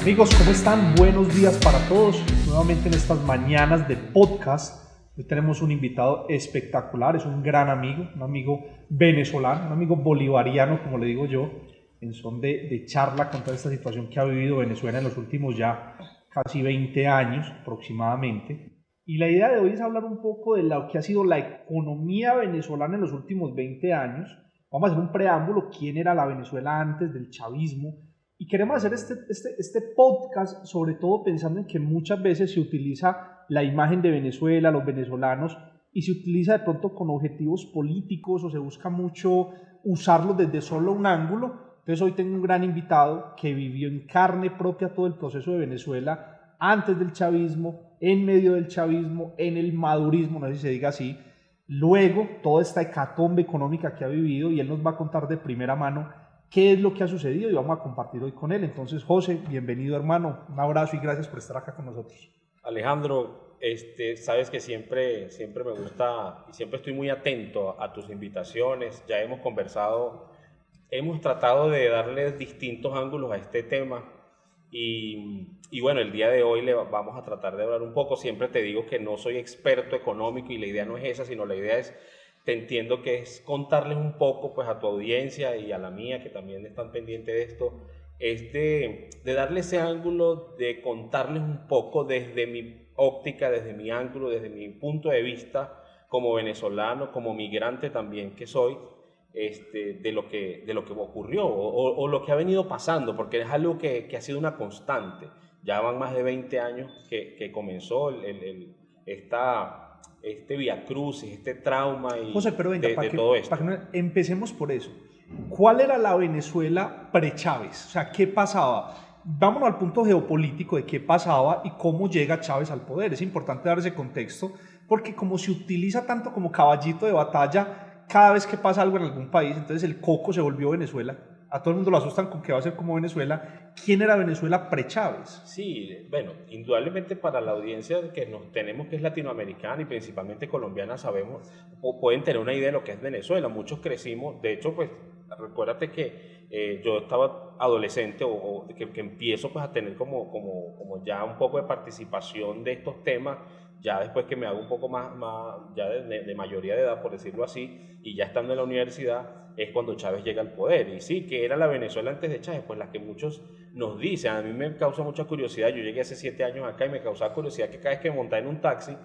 Amigos, ¿cómo están? Buenos días para todos. Nuevamente en estas mañanas de podcast. Hoy tenemos un invitado espectacular, es un gran amigo, un amigo venezolano, un amigo bolivariano, como le digo yo, en son de charla con toda esta situación que ha vivido Venezuela en los últimos ya casi 20 años aproximadamente. Y la idea de hoy es hablar un poco de lo que ha sido la economía venezolana en los últimos 20 años. Vamos a hacer un preámbulo, quién era la Venezuela antes del chavismo. Y queremos hacer este podcast sobre todo pensando en que muchas veces se utiliza la imagen de Venezuela, los venezolanos, y se utiliza de pronto con objetivos políticos o se busca mucho usarlos desde solo un ángulo. Entonces hoy tengo un gran invitado que vivió en carne propia todo el proceso de Venezuela antes del chavismo, en medio del chavismo, en el madurismo, no sé si se diga así, luego toda esta hecatombe económica que ha vivido, y él nos va a contar de primera mano qué es lo que ha sucedido y vamos a compartir hoy con él. Entonces, José, bienvenido, hermano, un abrazo y gracias por estar acá con nosotros. Alejandro, sabes que siempre me gusta y siempre estoy muy atento a tus invitaciones. Ya hemos conversado, hemos tratado de darle distintos ángulos a este tema y bueno, el día de hoy le vamos a tratar de hablar un poco. Siempre te digo que no soy experto económico y la idea no es esa, sino la idea es, te entiendo que es contarles un poco pues a tu audiencia y a la mía, que también están pendientes de esto, de darle ese ángulo, de contarles un poco desde mi óptica, desde mi ángulo, desde mi punto de vista como venezolano, como migrante también que soy, de lo que ocurrió o lo que ha venido pasando, porque es algo que ha sido una constante. Ya van más de 20 años que comenzó este viacrucis, este trauma y José, pero venga, de todo esto. Empecemos por eso. ¿Cuál era la Venezuela pre-Chávez? O sea, ¿qué pasaba? Vámonos al punto geopolítico de qué pasaba y cómo llega Chávez al poder. Es importante dar ese contexto porque como se utiliza tanto como caballito de batalla cada vez que pasa algo en algún país, entonces el coco se volvió Venezuela. A todo el mundo lo asustan con que va a ser como Venezuela. ¿Quién era Venezuela pre-Chávez? Sí, bueno, indudablemente para la audiencia que nos tenemos, que es latinoamericana y principalmente colombiana, sabemos o pueden tener una idea de lo que es Venezuela. Muchos crecimos, de hecho, pues recuérdate que yo estaba adolescente o que empiezo pues a tener como ya un poco de participación de estos temas, ya después que me hago un poco más ya de mayoría de edad, por decirlo así, y ya estando en la universidad, es cuando Chávez llega al poder. Y sí, que era la Venezuela antes de Chávez, pues la que muchos nos dicen. A mí me causa mucha curiosidad. Yo llegué hace 7 años acá y me causaba curiosidad que cada vez que me montaba en un taxi,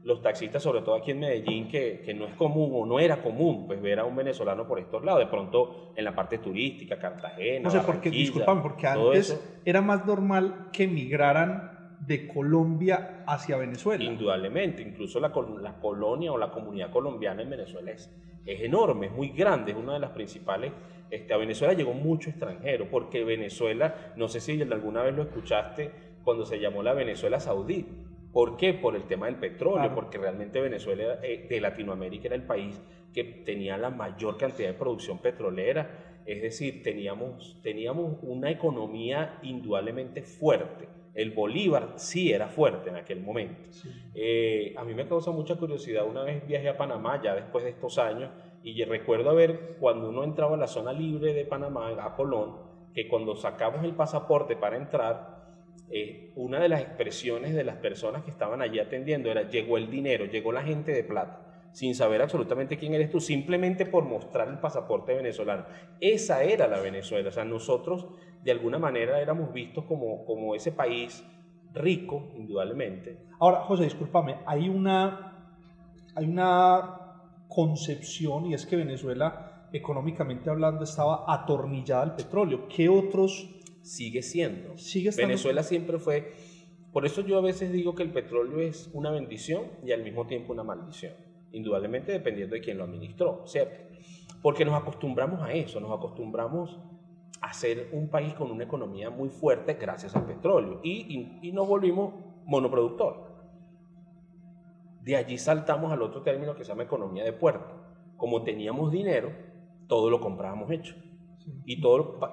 los taxistas, sobre todo aquí en Medellín, que no es común o no era común pues ver a un venezolano por estos lados. De pronto en la parte turística, Cartagena, No sé, porque, Barranquilla, discúlpame, porque antes era más normal que migraran de Colombia hacia Venezuela. Indudablemente, incluso la colonia o la comunidad colombiana en Venezuela es enorme, es muy grande, es una de las principales. A Venezuela llegó mucho extranjero, porque Venezuela, no sé si alguna vez lo escuchaste, cuando se llamó la Venezuela Saudí. ¿Por qué? Por el tema del petróleo, claro. Porque realmente Venezuela de Latinoamérica era el país que tenía la mayor cantidad de producción petrolera, es decir, teníamos una economía indudablemente fuerte. El Bolívar sí era fuerte en aquel momento. Sí. A mí me causa mucha curiosidad. Una vez viajé a Panamá, ya después de estos años, y recuerdo cuando uno entraba a la zona libre de Panamá, a Colón, que cuando sacamos el pasaporte para entrar, una de las expresiones de las personas que estaban allí atendiendo era: llegó el dinero, llegó la gente de plata, sin saber absolutamente quién eres tú, simplemente por mostrar el pasaporte venezolano. Esa era la Venezuela. O sea, nosotros de alguna manera éramos vistos como ese país rico, indudablemente. Ahora, José, discúlpame, hay una concepción, y es que Venezuela, económicamente hablando, estaba atornillada al petróleo. ¿Qué otros? Sigue siendo. Sigue estando. Venezuela siempre fue. Por eso yo a veces digo que el petróleo es una bendición y al mismo tiempo una maldición, indudablemente dependiendo de quién lo administró, ¿cierto? Porque nos acostumbramos a eso, nos acostumbramos a ser un país con una economía muy fuerte gracias al petróleo y nos volvimos monoproductor. De allí saltamos al otro término que se llama economía de puerto. Como teníamos dinero, todo lo comprábamos hecho. Sí.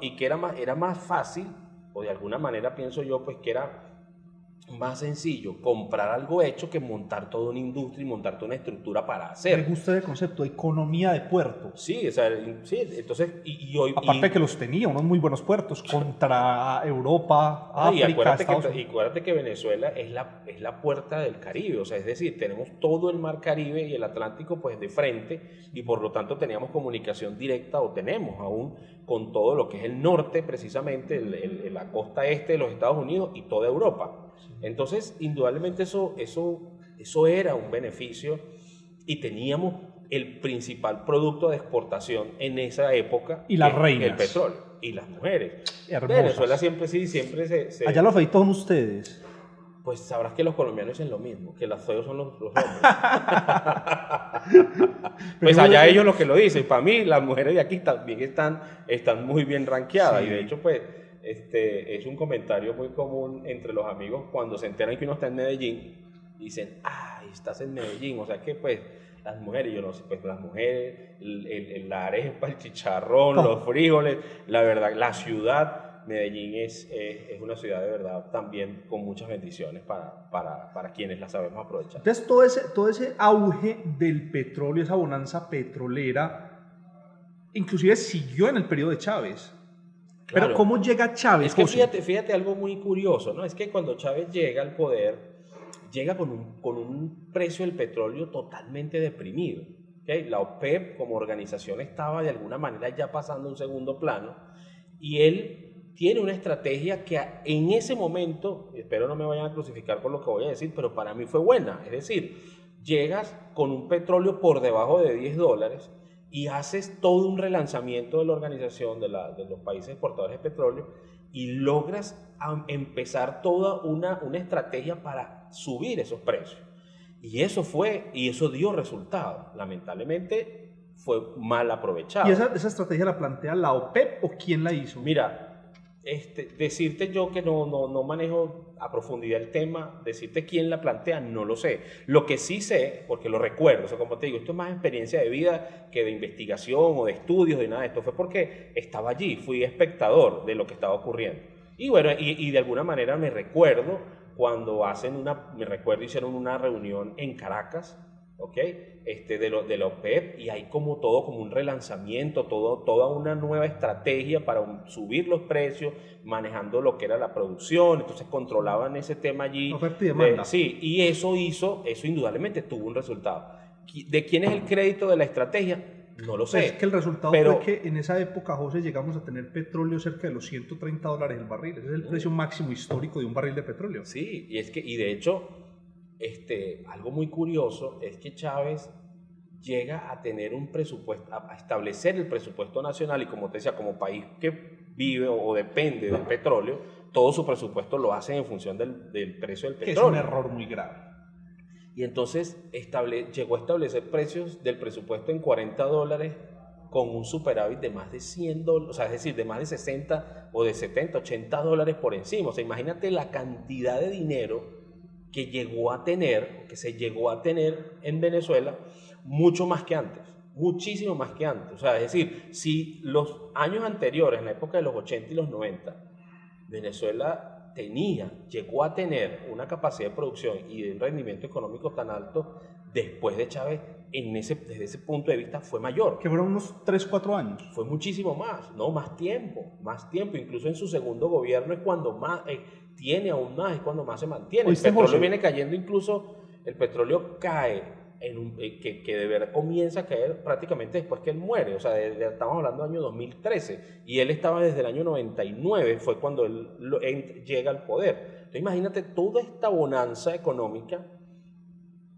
Y que era más fácil, o de alguna manera pienso yo, pues que era más sencillo comprar algo hecho que montar toda una industria y montar toda una estructura para Me hacer. gusta el concepto, economía de puertos. Sí, o sea, sí, entonces, y hoy... Aparte que los tenía, unos muy buenos puertos contra Europa, Y África, Estados Unidos. acuérdate que Venezuela es la puerta del Caribe, o sea, es decir, tenemos todo el mar Caribe y el Atlántico pues de frente y por lo tanto teníamos comunicación directa o tenemos aún con todo lo que es el norte precisamente, la costa este de los Estados Unidos y toda Europa. Entonces, indudablemente eso era un beneficio y teníamos el principal producto de exportación en esa época, Y las que es reinas. el petróleo y las mujeres. Hermosas. Venezuela siempre se... Allá los feitos son ustedes. Pues sabrás que los colombianos dicen lo mismo, que los feos son los hombres. Pues allá ellos lo que lo dicen. Para mí, las mujeres de aquí también están muy bien rankeadas. Sí. Y de hecho, pues, es un comentario muy común entre los amigos cuando se enteran que uno está en Medellín. Dicen, ay, estás en Medellín. O sea que, pues, las mujeres, yo no sé, pues las mujeres, la arepa, el chicharrón, los frijoles, la verdad, la ciudad, Medellín es una ciudad de verdad también con muchas bendiciones para quienes la sabemos aprovechar. Entonces todo ese auge del petróleo, esa bonanza petrolera, inclusive siguió en el periodo de Chávez. Claro. Pero ¿cómo llega Chávez? Es que José? fíjate algo muy curioso, ¿no? Es que cuando Chávez llega al poder, llega con un precio del petróleo totalmente deprimido. ¿Okay? La OPEP como organización estaba de alguna manera ya pasando a un segundo plano y él tiene una estrategia que en ese momento, espero no me vayan a crucificar por lo que voy a decir, pero para mí fue buena. Es decir, llegas con un petróleo por debajo de $10 y haces todo un relanzamiento de la organización de los países exportadores de petróleo y logras empezar toda una estrategia para subir esos precios. Y eso dio resultado. Lamentablemente fue mal aprovechado. ¿Y esa estrategia la plantea la OPEP o quién la hizo? Mira, decirte yo que no manejo a profundidad el tema, decirte quién la plantea, no lo sé. Lo que sí sé, porque lo recuerdo, o sea, como te digo, esto es más experiencia de vida que de investigación o de estudios, de nada de esto, fue porque estaba allí, fui espectador de lo que estaba ocurriendo. Y bueno, y de alguna manera me recuerdo cuando hicieron una reunión en Caracas, ¿ok? De la OPEP y hay como un relanzamiento, toda una nueva estrategia para subir los precios, manejando lo que era la producción, entonces controlaban ese tema allí. Oferta y demanda. Sí, y eso indudablemente tuvo un resultado. ¿De quién es el crédito de la estrategia? No lo sé. Pues es que el resultado fue que en esa época, José, llegamos a tener petróleo cerca de los $130 el barril. Ese es el precio máximo histórico de un barril de petróleo. Sí, y de hecho, algo muy curioso es que Chávez llega a tener un presupuesto, a establecer el presupuesto nacional y como te decía, como país que vive o depende del petróleo, todo su presupuesto lo hacen en función del precio del petróleo. Que es un error muy grave. Y entonces llegó a establecer precios del presupuesto en $40 con un superávit de más de $100, o sea, es decir, de más de 60 o de 70, $80 por encima. O sea, imagínate la cantidad de dinero que se llegó a tener en Venezuela mucho más que antes, muchísimo más que antes. O sea, es decir, si los años anteriores, en la época de los 80 y los 90, Venezuela llegó a tener una capacidad de producción y de un rendimiento económico tan alto, después de Chávez, desde ese punto de vista, fue mayor. Que fueron unos 3, 4 años. Fue muchísimo más, ¿no? Más tiempo. Incluso en su segundo gobierno es cuando más, tiene aún más, es cuando más se mantiene. El petróleo viene cayendo, incluso el petróleo cae, que de verdad comienza a caer prácticamente después que él muere. O sea, estamos hablando del año 2013 y él estaba desde el año 99, fue cuando él llega al poder. Entonces imagínate toda esta bonanza económica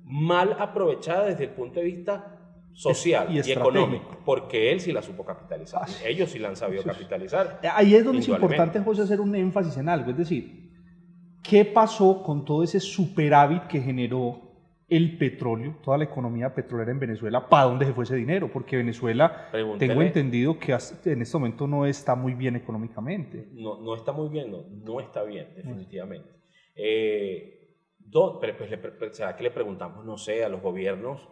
mal aprovechada desde el punto de vista social y económico, porque él sí la supo capitalizar, ellos sí la han sabido capitalizar. Ahí es donde es importante, José, hacer un énfasis en algo, es decir, ¿qué pasó con todo ese superávit que generó el petróleo, toda la economía petrolera en Venezuela? ¿Para dónde se fue ese dinero? Porque Venezuela, tengo entendido que en este momento no está muy bien económicamente. No está muy bien, no está bien, definitivamente. Pero ¿será que le preguntamos, no sé, a los gobiernos?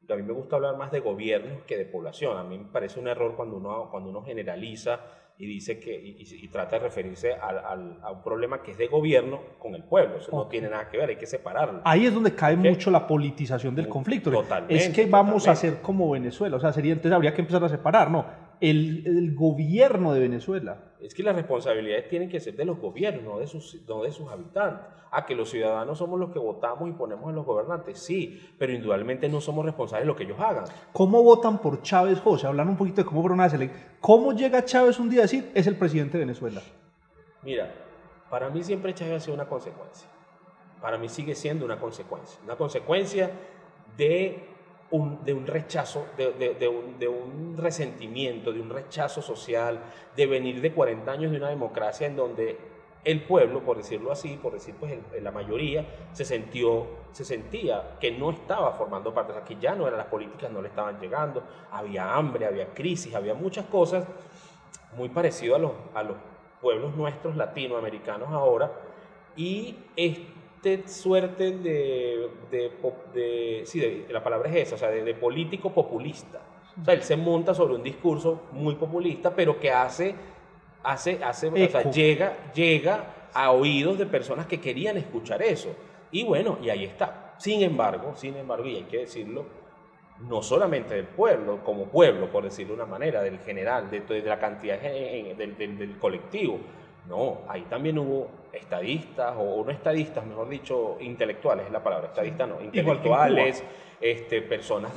A mí me gusta hablar más de gobiernos que de población. A mí me parece un error cuando uno generaliza y dice que y trata de referirse a un problema que es de gobierno con el pueblo. Eso no tiene nada que ver, hay que separarlo. Ahí es donde cae mucho la politización del conflicto. Totalmente. Es que vamos a hacer como Venezuela, o sea, entonces habría que empezar a separar, no, el gobierno de Venezuela. Es que las responsabilidades tienen que ser de los gobiernos, no de sus habitantes. Que los ciudadanos somos los que votamos y ponemos a los gobernantes, sí, pero indudablemente no somos responsables de lo que ellos hagan. ¿Cómo votan por Chávez, José? Hablando un poquito de cómo fueron las elecciones. ¿Cómo llega Chávez un día a decir, es el presidente de Venezuela? Mira, para mí siempre Chávez ha sido una consecuencia. Para mí sigue siendo una consecuencia. Una consecuencia de un rechazo, de un resentimiento, de un rechazo social, de venir de 40 años de una democracia en donde el pueblo, por decirlo así, por decir pues la mayoría, se sentía que no estaba formando parte, o sea, que ya no eran las políticas, no le estaban llegando, había hambre, había crisis, había muchas cosas muy parecidas a los pueblos nuestros latinoamericanos ahora, y suerte la palabra es esa, o sea, de político populista. O sea, él se monta sobre un discurso muy populista, pero que o sea, llega a oídos de personas que querían escuchar eso. Y bueno, y ahí está. Sin embargo, y hay que decirlo, no solamente del pueblo, como pueblo, por decirlo de una manera, del general, de la cantidad del colectivo. No, ahí también hubo estadistas, o no estadistas, mejor dicho, intelectuales, es la palabra, estadistas no, intelectuales, personas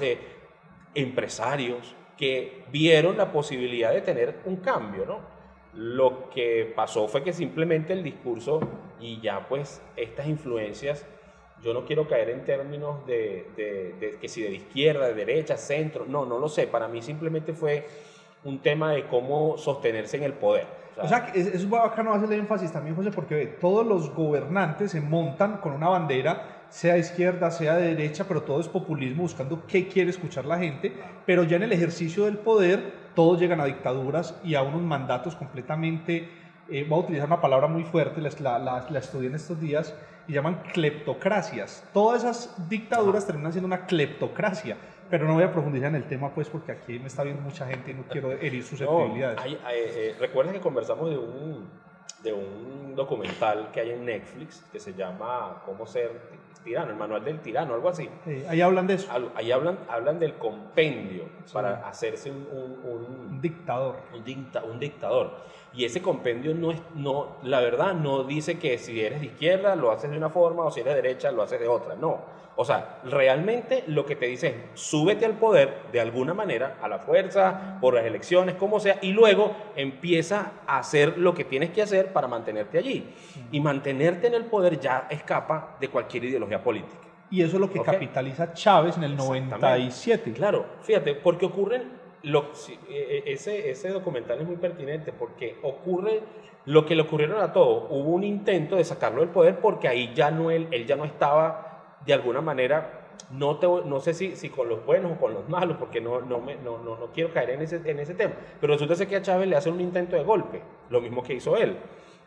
empresarios que vieron la posibilidad de tener un cambio, ¿no? Lo que pasó fue que simplemente el discurso y ya pues estas influencias, yo no quiero caer en términos de que si de izquierda, de derecha, centro, no lo sé, para mí simplemente fue un tema de cómo sostenerse en el poder. O sea, es bacano hacerle énfasis también, José, porque todos los gobernantes se montan con una bandera, sea de izquierda, sea de derecha, pero todo es populismo, buscando qué quiere escuchar la gente, pero ya en el ejercicio del poder todos llegan a dictaduras y a unos mandatos completamente, voy a utilizar una palabra muy fuerte, la estudié en estos días, y llaman cleptocracias. Todas esas dictaduras terminan siendo una cleptocracia, pero no voy a profundizar en el tema pues porque aquí me está viendo mucha gente y no quiero herir susceptibilidades. Recuerda que conversamos de un documental que hay en Netflix que se llama ¿Cómo ser tirano? El manual del tirano, algo así. Ahí hablan de eso. Ahí hablan del compendio para hacerse un dictador. Un dictador. Y ese compendio la verdad no dice que si eres de izquierda lo haces de una forma o si eres de derecha lo haces de otra, no. O sea, realmente lo que te dice es súbete al poder de alguna manera, a la fuerza, por las elecciones, como sea, y luego empieza a hacer lo que tienes que hacer para mantenerte allí. Y mantenerte en el poder ya escapa de cualquier ideología política. Y eso es lo que capitaliza Chávez en el 97. Claro, fíjate, porque ocurren... ese documental es muy pertinente porque ocurre lo que le ocurrieron a todos. Hubo un intento de sacarlo del poder porque ahí él ya no estaba de alguna manera, no sé si con los buenos o con los malos, porque no quiero caer en ese tema, pero resulta ser que a Chávez le hacen un intento de golpe, lo mismo que hizo él,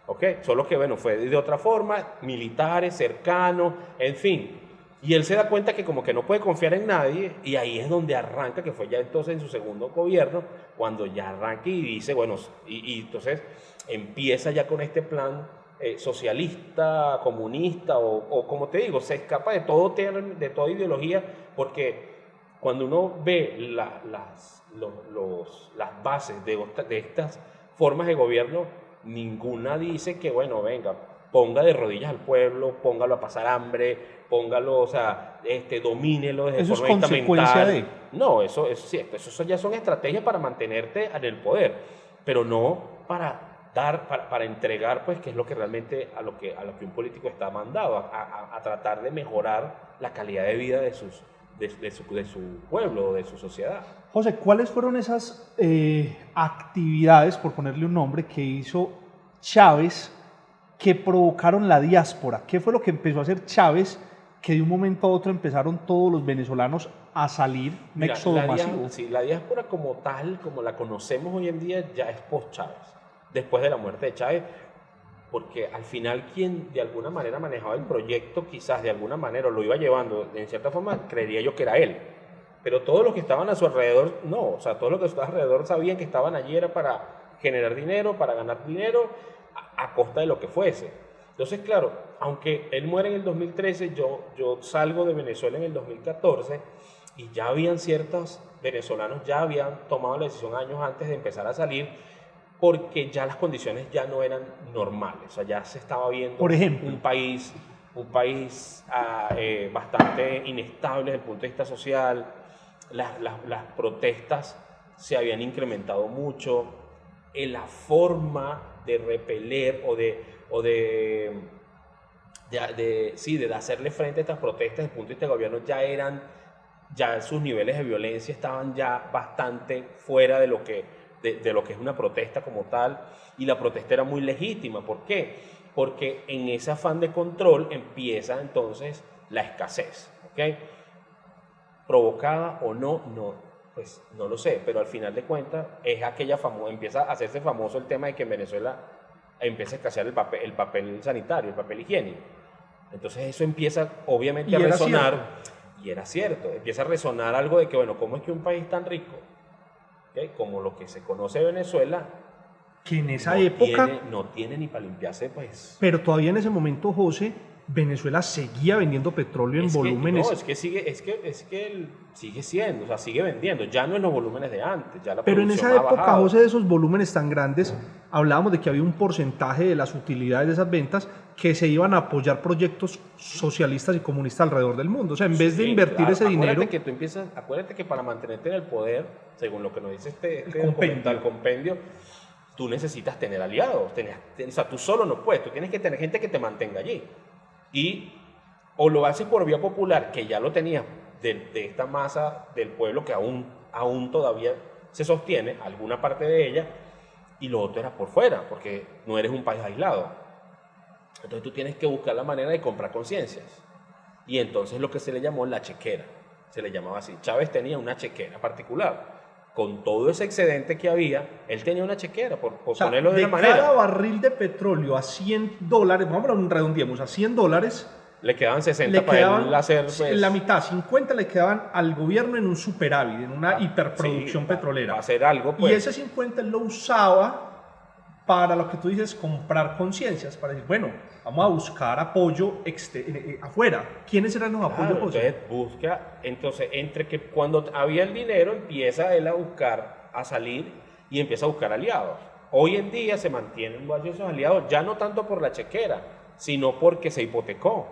¿okay? Solo que bueno, fue de otra forma, militares, cercanos, en fin. Y él se da cuenta que como que no puede confiar en nadie y ahí es donde arranca, que fue ya entonces en su segundo gobierno, cuando ya arranca y dice, bueno, y entonces empieza ya con este plan socialista, comunista o como te digo, se escapa de toda ideología porque cuando uno ve las bases de estas formas de gobierno, ninguna dice que, bueno, venga, ponga de rodillas al pueblo, póngalo a pasar hambre, póngalo, o sea, domínelo de forma estamental. ¿Eso es consecuencia de? No, eso es cierto, eso ya son estrategias para mantenerte en el poder, pero no para entregar, pues, que es lo que realmente a lo que un político está mandado, a tratar de mejorar la calidad de vida de su pueblo, de su sociedad. José, ¿cuáles fueron esas actividades, por ponerle un nombre, que hizo Chávez que provocaron la diáspora? ¿Qué fue lo que empezó a hacer Chávez que de un momento a otro empezaron todos los venezolanos a salir, un éxodo masivo? Sí, la diáspora como tal, como la conocemos hoy en día, ya es post-Chávez, después de la muerte de Chávez, porque al final quien de alguna manera manejaba el proyecto, quizás de alguna manera lo iba llevando, en cierta forma creería yo que era él, pero todos los que estaban a su alrededor, no, o sea, todos los que estaban alrededor sabían que estaban allí era para generar dinero, para ganar dinero a costa de lo que fuese. Entonces, claro, aunque él muere en el 2013, yo salgo de Venezuela en el 2014 y ya habían ciertos venezolanos, ya habían tomado la decisión años antes de empezar a salir, porque ya las condiciones ya no eran normales. O sea, ya se estaba viendo, por ejemplo, un país bastante inestable desde el punto de vista social. Las protestas se habían incrementado mucho. La forma de repeler o de hacerle frente a estas protestas desde el punto de vista del gobierno ya sus niveles de violencia estaban ya bastante fuera de lo que es una protesta como tal, y la protesta era muy legítima. ¿Por qué? Porque en ese afán de control empieza entonces la escasez, ¿ok? Provocada o no, pues no lo sé, pero al final de cuentas es aquella famosa, empieza a hacerse famoso el tema de que en Venezuela empieza a escasear el papel sanitario, el papel higiénico. Entonces eso empieza obviamente a resonar, y era cierto, empieza a resonar algo de que, bueno, ¿cómo es que un país tan rico, ¿okay?, como lo que se conoce Venezuela, que en esa época no tiene ni para limpiarse, pues? Pero todavía en ese momento, José, Venezuela seguía vendiendo petróleo en volúmenes. No, es que sigue siendo, o sea, sigue vendiendo, ya no en los volúmenes de antes, ya la Pero en producción esa ha época, bajado. José, de esos volúmenes tan grandes, hablábamos de que había un porcentaje de las utilidades de esas ventas que se iban a apoyar proyectos socialistas y comunistas alrededor del mundo. O sea, en vez de invertir claro, ese dinero... Acuérdate que para mantenerte en el poder, según lo que nos dice compendio. compendio, tú necesitas tener aliados. O sea, tú solo no puedes, tú tienes que tener gente que te mantenga allí. Y o lo haces por vía popular, que ya lo tenías de esta masa del pueblo que aún todavía se sostiene, alguna parte de ella, y lo otro era por fuera, porque no eres un país aislado. Entonces tú tienes que buscar la manera de comprar conciencias. Y entonces lo que se le llamó la chequera, se le llamaba así. Chávez tenía una chequera particular. Con todo ese excedente que había, él tenía una chequera, por ponerlo de una manera. De cada barril de petróleo a $100, vamos a redondeemos, a $100, le quedaban 60 para él hacer, pues, la mitad, 50 le quedaban al gobierno en un superávit, en una hiperproducción petrolera. Para hacer algo, pues. Y ese 50 él lo usaba para lo que tú dices, comprar conciencias, para decir, bueno, vamos a buscar apoyo afuera. ¿Quiénes eran los apoyos? Entonces, entre que cuando había el dinero, empieza él a buscar, a salir y empieza a buscar aliados. Hoy en día se mantienen varios esos aliados, ya no tanto por la chequera, sino porque se hipotecó.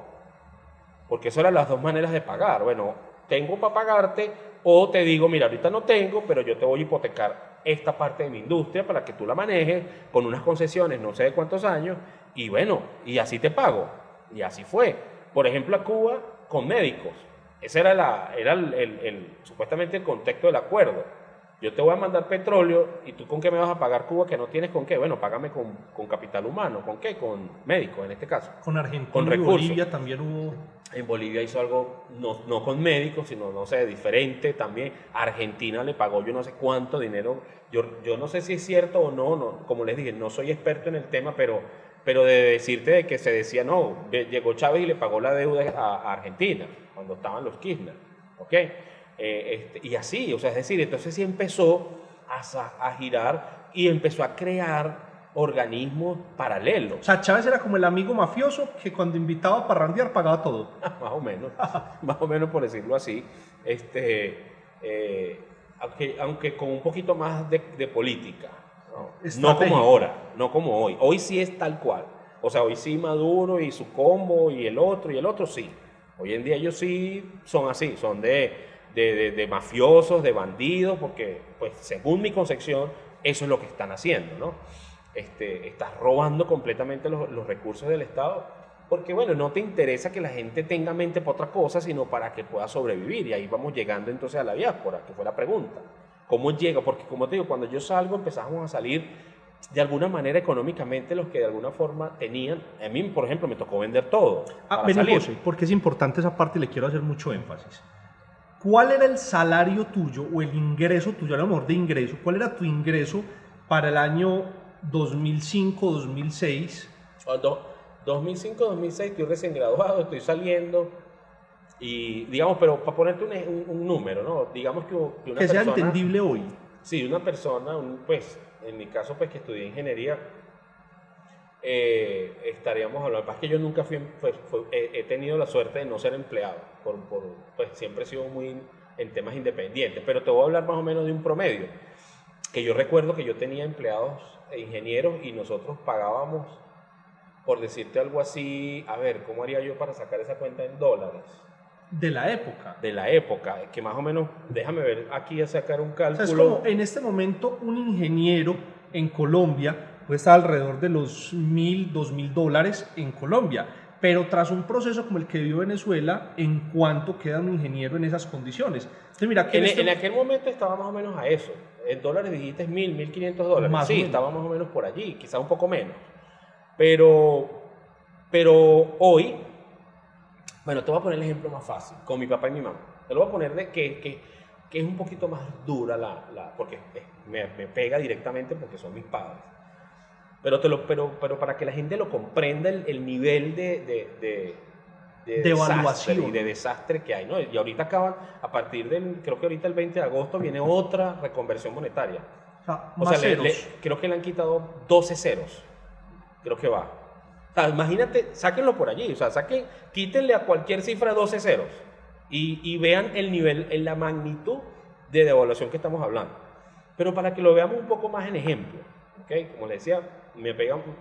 Porque eso eran las dos maneras de pagar. Bueno, tengo para pagarte, o te digo, mira, ahorita no tengo, pero yo te voy a hipotecar esta parte de mi industria para que tú la manejes con unas concesiones no sé de cuántos años, y bueno, y así te pago. Y así fue. Por ejemplo, a Cuba con médicos. Ese era supuestamente el contexto del acuerdo. Yo te voy a mandar petróleo, y tú ¿con qué me vas a pagar Cuba que no tienes con qué? Bueno, págame con capital humano. ¿Con qué? Con médicos en este caso. Con Argentina con y recursos. Bolivia también hubo... En Bolivia hizo algo, no con médicos, sino, no sé, diferente también. Argentina le pagó yo no sé cuánto dinero. Yo no sé si es cierto o no, como les dije, no soy experto en el tema, pero de decirte de que se decía, no, llegó Chávez y le pagó la deuda a Argentina, cuando estaban los Kirchner, ¿ok? Y así, o sea, es decir, entonces sí empezó a girar y empezó a crear organismos paralelos. O sea, Chávez era como el amigo mafioso que cuando invitaba a parrandear pagaba todo. Más o menos por decirlo así. Aunque con un poquito más de política. No como ahora, no como hoy. Hoy sí es tal cual. O sea, hoy sí Maduro y su combo y el otro sí. Hoy en día ellos sí son así, son de mafiosos, de bandidos, porque pues según mi concepción eso es lo que están haciendo, ¿no? Estás robando completamente los recursos del Estado, porque bueno, no te interesa que la gente tenga mente para otra cosa, sino para que pueda sobrevivir. Y ahí vamos llegando entonces a la diáspora, que fue la pregunta. ¿Cómo llega? Porque como te digo, cuando yo salgo empezamos a salir de alguna manera económicamente los que de alguna forma tenían. A mí, por ejemplo, me tocó vender todo para salir. José, porque es importante esa parte y le quiero hacer mucho énfasis. ¿Cuál era el salario tuyo o el ingreso tuyo, a lo mejor de ingreso? ¿Cuál era tu ingreso para el año 2005, 2006? 2005, 2006, estoy recién graduado, estoy saliendo y digamos, pero para ponerte un número, ¿no? Digamos que una que sea persona, entendible hoy. Sí, una persona, pues en mi caso, pues que estudié ingeniería, estaríamos hablando. Lo que pasa es que yo nunca he tenido la suerte de no ser empleado, pues siempre he sido muy en temas independientes, pero te voy a hablar más o menos de un promedio, que yo recuerdo que yo tenía empleados e ingenieros y nosotros pagábamos, por decirte algo así, a ver, ¿cómo haría yo para sacar esa cuenta en dólares? De la época. De la época, que más o menos, déjame ver aquí a sacar un cálculo. O sea, es como en este momento un ingeniero en Colombia puede estar alrededor de los $1,000, $2,000 en Colombia, pero tras un proceso como el que vivió Venezuela, ¿en cuánto queda un ingeniero en esas condiciones? Entonces, mira, que en aquel momento estaba más o menos a eso. En dólares dijiste $1,000, $1,500. Más sí, estaba más o menos por allí, quizás un poco menos. Pero hoy, bueno, te voy a poner el ejemplo más fácil, con mi papá y mi mamá. Te lo voy a poner de que es un poquito más dura porque me pega directamente porque son mis padres. Pero para que la gente lo comprenda el nivel de evaluación y de desastre que hay, ¿no? Y ahorita acaban, a partir creo que ahorita el 20 de agosto viene otra reconversión monetaria. O sea, creo que le han quitado 12 ceros. Creo que va. O sea, imagínate, sáquenlo por allí, o sea, quítenle a cualquier cifra 12 ceros y vean el nivel, la magnitud de devaluación que estamos hablando. Pero para que lo veamos un poco más en ejemplo, ¿okay? Como les decía,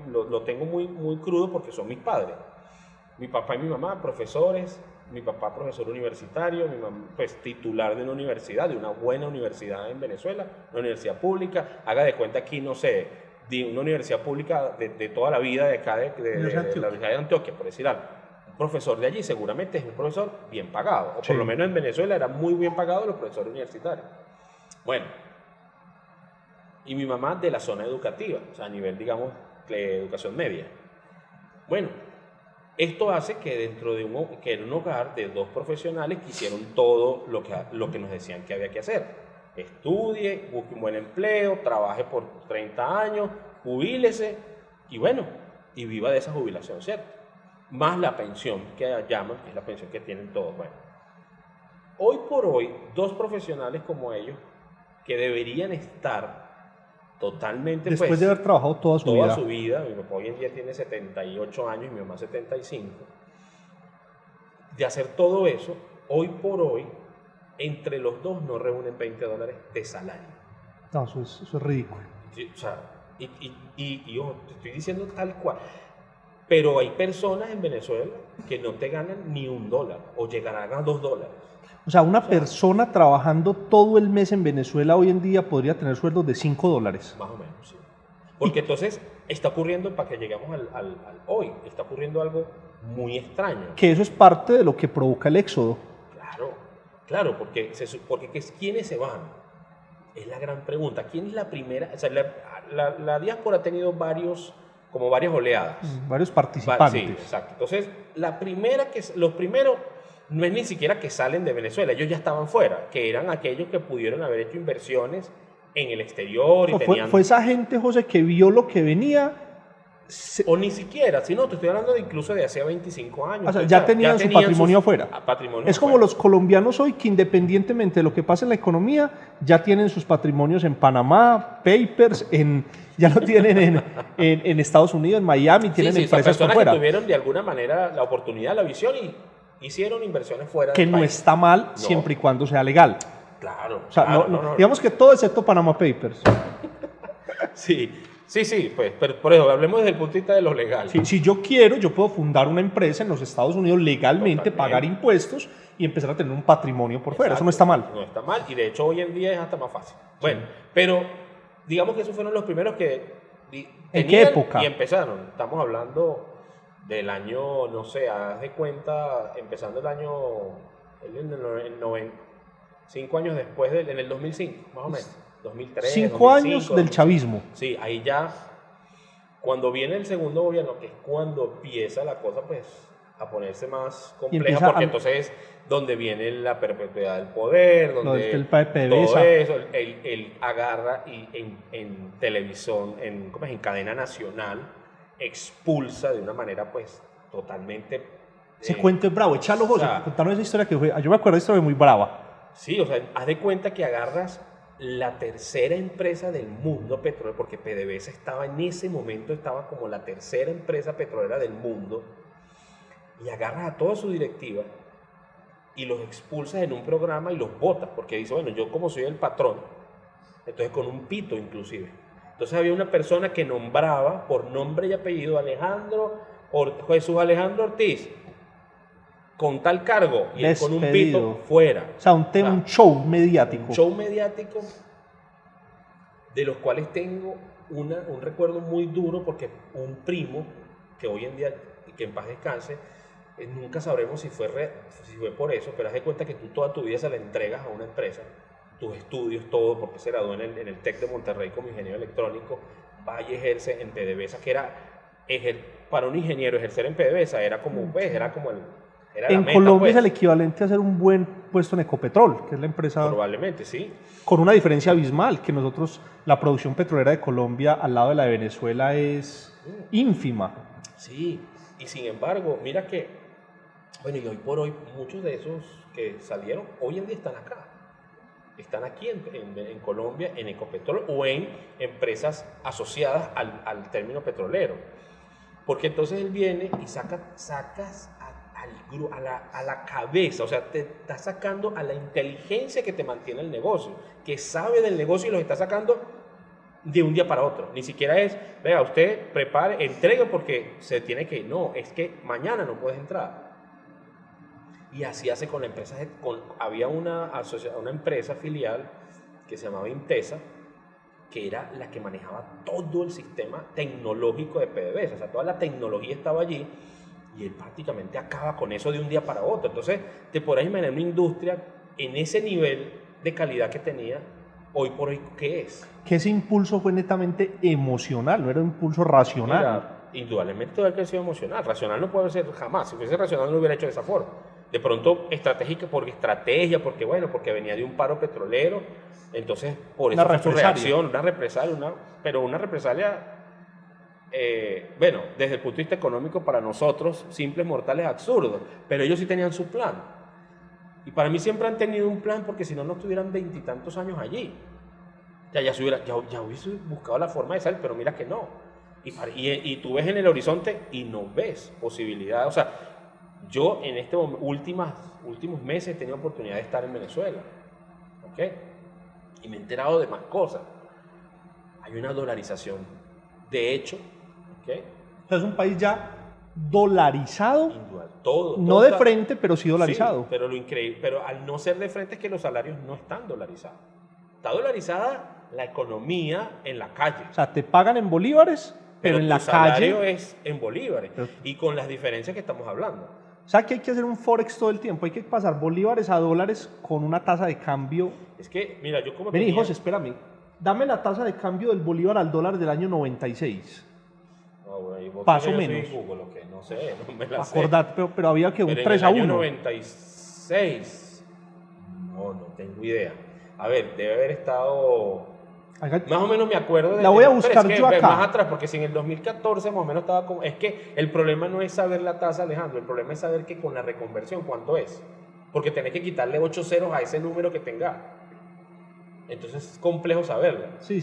lo tengo muy, muy crudo porque son mis padres. Mi papá y mi mamá, profesores, mi papá profesor universitario, mi mamá pues titular de una universidad, de una buena universidad en Venezuela, una universidad pública. Haga de cuenta aquí, no sé, de una universidad pública de toda la vida de acá de la Universidad de Antioquia, por decir algo. Un profesor de allí seguramente es un profesor bien pagado, o por lo menos en Venezuela era muy bien pagado los profesores universitarios. Bueno, y mi mamá de la zona educativa, o sea, a nivel, digamos, de educación media. Bueno, esto hace que dentro de un hogar de dos profesionales que hicieron todo lo que nos decían que había que hacer. Estudie, busque un buen empleo, trabaje por 30 años, jubílese y bueno, y viva de esa jubilación, ¿cierto? Más la pensión que llaman, que es la pensión que tienen todos. Bueno, hoy por hoy, dos profesionales como ellos, que deberían estar totalmente... Después de haber trabajado toda su vida, mi papá hoy en día tiene 78 años y mi mamá 75, de hacer todo eso, hoy por hoy, entre los dos no reúnen $20 de salario. No, eso es ridículo. Sí, o sea, y yo te estoy diciendo tal cual. Pero hay personas en Venezuela que no te ganan ni $1 o llegarán a $2. O sea, una persona trabajando todo el mes en Venezuela hoy en día podría tener sueldos de $5. Más o menos, sí. Porque entonces está ocurriendo, para que lleguemos al hoy, está ocurriendo algo muy extraño. Que eso es parte de lo que provoca el éxodo. Claro, porque ¿quiénes se van? Es la gran pregunta. ¿Quién es la primera? O sea, la diáspora ha tenido varias oleadas. Varios participantes. Sí, exacto. Entonces, los primeros no es ni siquiera que salen de Venezuela, ellos ya estaban fuera, que eran aquellos que pudieron haber hecho inversiones en el exterior. Fue esa gente, José, que vio lo que venía. O ni siquiera, sino te estoy hablando incluso de hace 25 años. O sea, ya tenían su patrimonio afuera. Es como los colombianos hoy que independientemente de lo que pase en la economía, ya tienen sus patrimonios en Panamá, papers, ya lo tienen en Estados Unidos, en Miami, tienen empresas por fuera. Que tuvieron de alguna manera la oportunidad, la visión y hicieron inversiones fuera del país. Que no está mal siempre y cuando sea legal. Claro. O sea, digamos que todo excepto Panama Papers. Sí, pues, pero por eso, hablemos desde el punto de vista de lo legal. Si yo quiero, yo puedo fundar una empresa en los Estados Unidos legalmente, pagar impuestos y empezar a tener un patrimonio por fuera. Eso no está mal. No está mal, y de hecho hoy en día es hasta más fácil. Bueno, pero digamos que esos fueron los primeros que ¿En qué época? Y empezaron. Estamos hablando del año, no sé, haz de cuenta, empezando el año, 5 años después, en el 2005, más o menos. 2003, 5 2005, años del chavismo. Sí, ahí ya, cuando viene el segundo gobierno, que es cuando empieza la cosa pues a ponerse más compleja, porque entonces es donde viene la perpetuidad del poder, donde todo eso, él agarra y en televisión, en cadena nacional, expulsa de una manera pues totalmente... Ese cuento es bravo, échalo, José, contanos esa historia que fue, yo me acuerdo de esa historia muy brava. Sí, o sea, haz de cuenta que agarras la tercera empresa del mundo petrolero, porque PDVSA estaba en ese momento, estaba como la tercera empresa petrolera del mundo, y agarras a toda su directiva y los expulsas en un programa y los botas, porque dice, bueno, yo como soy el patrón, entonces con un pito inclusive. Entonces había una persona que nombraba por nombre y apellido Jesús Alejandro Ortiz, con tal cargo, y él con un pito fuera. O sea, un show mediático. Un show mediático de los cuales tengo un recuerdo muy duro, porque un primo, que hoy en día, que en paz descanse, nunca sabremos si fue por eso, pero haz de cuenta que tú toda tu vida se la entregas a una empresa, tus estudios, todo, porque se graduó en el TEC de Monterrey como ingeniero electrónico, va y ejerce en PDVSA, que era, para un ingeniero ejercer en PDVSA era como, pues, era en meta, Colombia pues. es el equivalente a hacer un buen puesto en Ecopetrol, que es la empresa... Probablemente, sí. Con una diferencia abismal, que nosotros, la producción petrolera de Colombia al lado de la de Venezuela es ínfima. Sí, y sin embargo, mira que, bueno, y hoy por hoy muchos de esos que salieron, hoy en día están acá. Están aquí en Colombia, en Ecopetrol o en empresas asociadas al término petrolero. Porque entonces él viene y sacas a la cabeza, o sea, te está sacando a la inteligencia que te mantiene el negocio, que sabe del negocio y los está sacando de un día para otro. Ni siquiera es, vea, usted prepare, entregue porque se tiene que ir. No, es que mañana no puedes entrar. Y así hace con la empresa. Había una empresa filial que se llamaba Intesa, que era la que manejaba todo el sistema tecnológico de PDVSA. O sea, toda la tecnología estaba allí y él prácticamente acaba con eso de un día para otro. Entonces, te podrás imaginar una industria en ese nivel de calidad que tenía hoy por hoy, ¿qué es? Que ese impulso fue netamente emocional, no era un impulso racional. Mira, indudablemente debe haber sido emocional. Racional no puede ser jamás. Si fuese racional no lo hubiera hecho de esa forma. De pronto estratégica porque venía de un paro petrolero, entonces por eso fue su reacción, una represalia, desde el punto de vista económico para nosotros, simples mortales absurdos, pero ellos sí tenían su plan. Y para mí siempre han tenido un plan, porque si no, no estuvieran 20 y tantos años allí. Ya hubiese buscado la forma de salir, pero mira que no. Y tú ves en el horizonte y no ves posibilidad. O sea, yo en últimos meses he tenido oportunidad de estar en Venezuela, ¿ok? Y me he enterado de más cosas. Hay una dolarización, de hecho, ¿ok? O sea, es un país ya dolarizado, todo no de frente, pero sí dolarizado. Sí, pero lo increíble, pero al no ser de frente es que los salarios no están dolarizados. Está dolarizada la economía en la calle. O sea, te pagan en bolívares, pero en la calle... el salario es en bolívares, y con las diferencias que estamos hablando. O sea, que hay que hacer un forex todo el tiempo, hay que pasar bolívares a dólares con una tasa de cambio. Es que, mira, yo como... Vení, José, espérame. Dame la tasa de cambio del bolívar al dólar del año 96. No, bueno, más o menos. Google, okay, no sé, no me la Acordate, pero había que un 3 a 1. En el año 96, no tengo idea. A ver, debe haber estado... Más o menos me acuerdo de... La voy a buscar yo acá. Más atrás, porque si en el 2014 más o menos estaba como... Es que el problema no es saber la tasa, Alejandro, el problema es saber que con la reconversión, ¿cuánto es? Porque tenés que quitarle 8 ceros a ese número que tenga. Entonces es complejo saberla. Sí.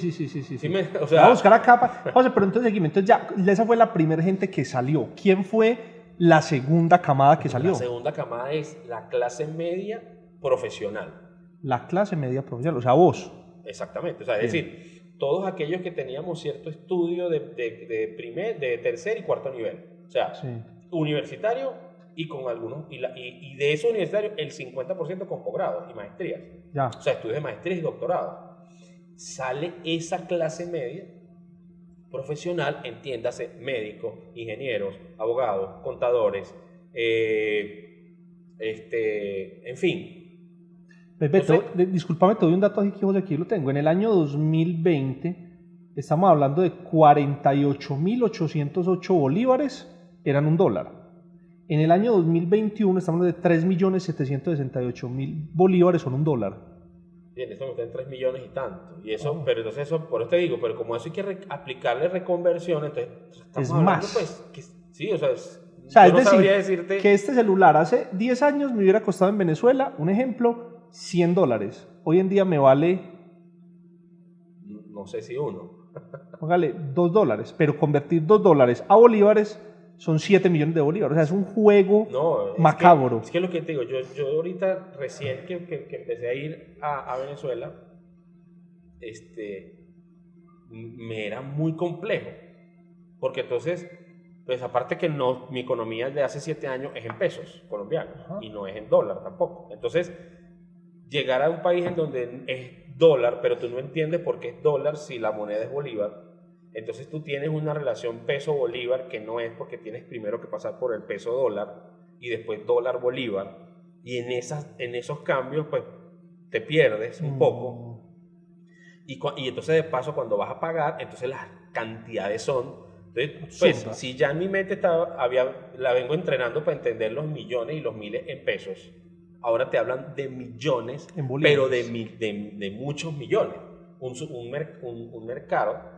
O sea, la voy a buscar acá. José, pero entonces ya, esa fue la primera gente que salió. ¿Quién fue la segunda camada que salió? La segunda camada es la clase media profesional. La clase media profesional, o sea, vos. Exactamente, o sea, es decir, todos aquellos que teníamos cierto estudio de tercer y cuarto nivel, o sea, universitario y con algunos, y de esos universitarios el 50% con posgrados y maestrías, o sea, estudios de maestría y doctorado. Sale esa clase media profesional, entiéndase, médicos, ingenieros, abogados, contadores, en fin. Discúlpame, te doy un dato aquí lo tengo. En el año 2020 estamos hablando de 48.808 bolívares, eran $1. En el año 2021 estamos hablando de 3.768.000 bolívares, son $1. Bien, eso está en 3 millones y tanto. Y eso, pero entonces eso, por eso te digo, pero como eso hay que aplicarle reconversión, entonces estamos hablando, más. Pues, sí, o sea, yo no sabría decirte que este celular hace 10 años me hubiera costado en Venezuela, un ejemplo, $100. Hoy en día me vale no sé si uno. Póngale $2, pero convertir $2 a bolívares son 7 millones de bolívares. O sea, es un juego macabro. Es que lo que te digo, yo ahorita recién que empecé a ir a Venezuela, me era muy complejo. Porque entonces, pues aparte que no, mi economía de hace 7 años es en pesos colombianos. Ajá. Y no es en dólar tampoco. Entonces, llegar a un país en donde es dólar, pero tú no entiendes por qué es dólar si la moneda es bolívar. Entonces tú tienes una relación peso-bolívar que no es, porque tienes primero que pasar por el peso-dólar y después dólar-bolívar. Y en esos cambios, pues, te pierdes un poco. Y entonces, de paso, cuando vas a pagar, entonces las cantidades son... Entonces, pues, si ya en mi mente la vengo entrenando para entender los millones y los miles en pesos, ahora te hablan de millones, pero de muchos millones. Un mercado,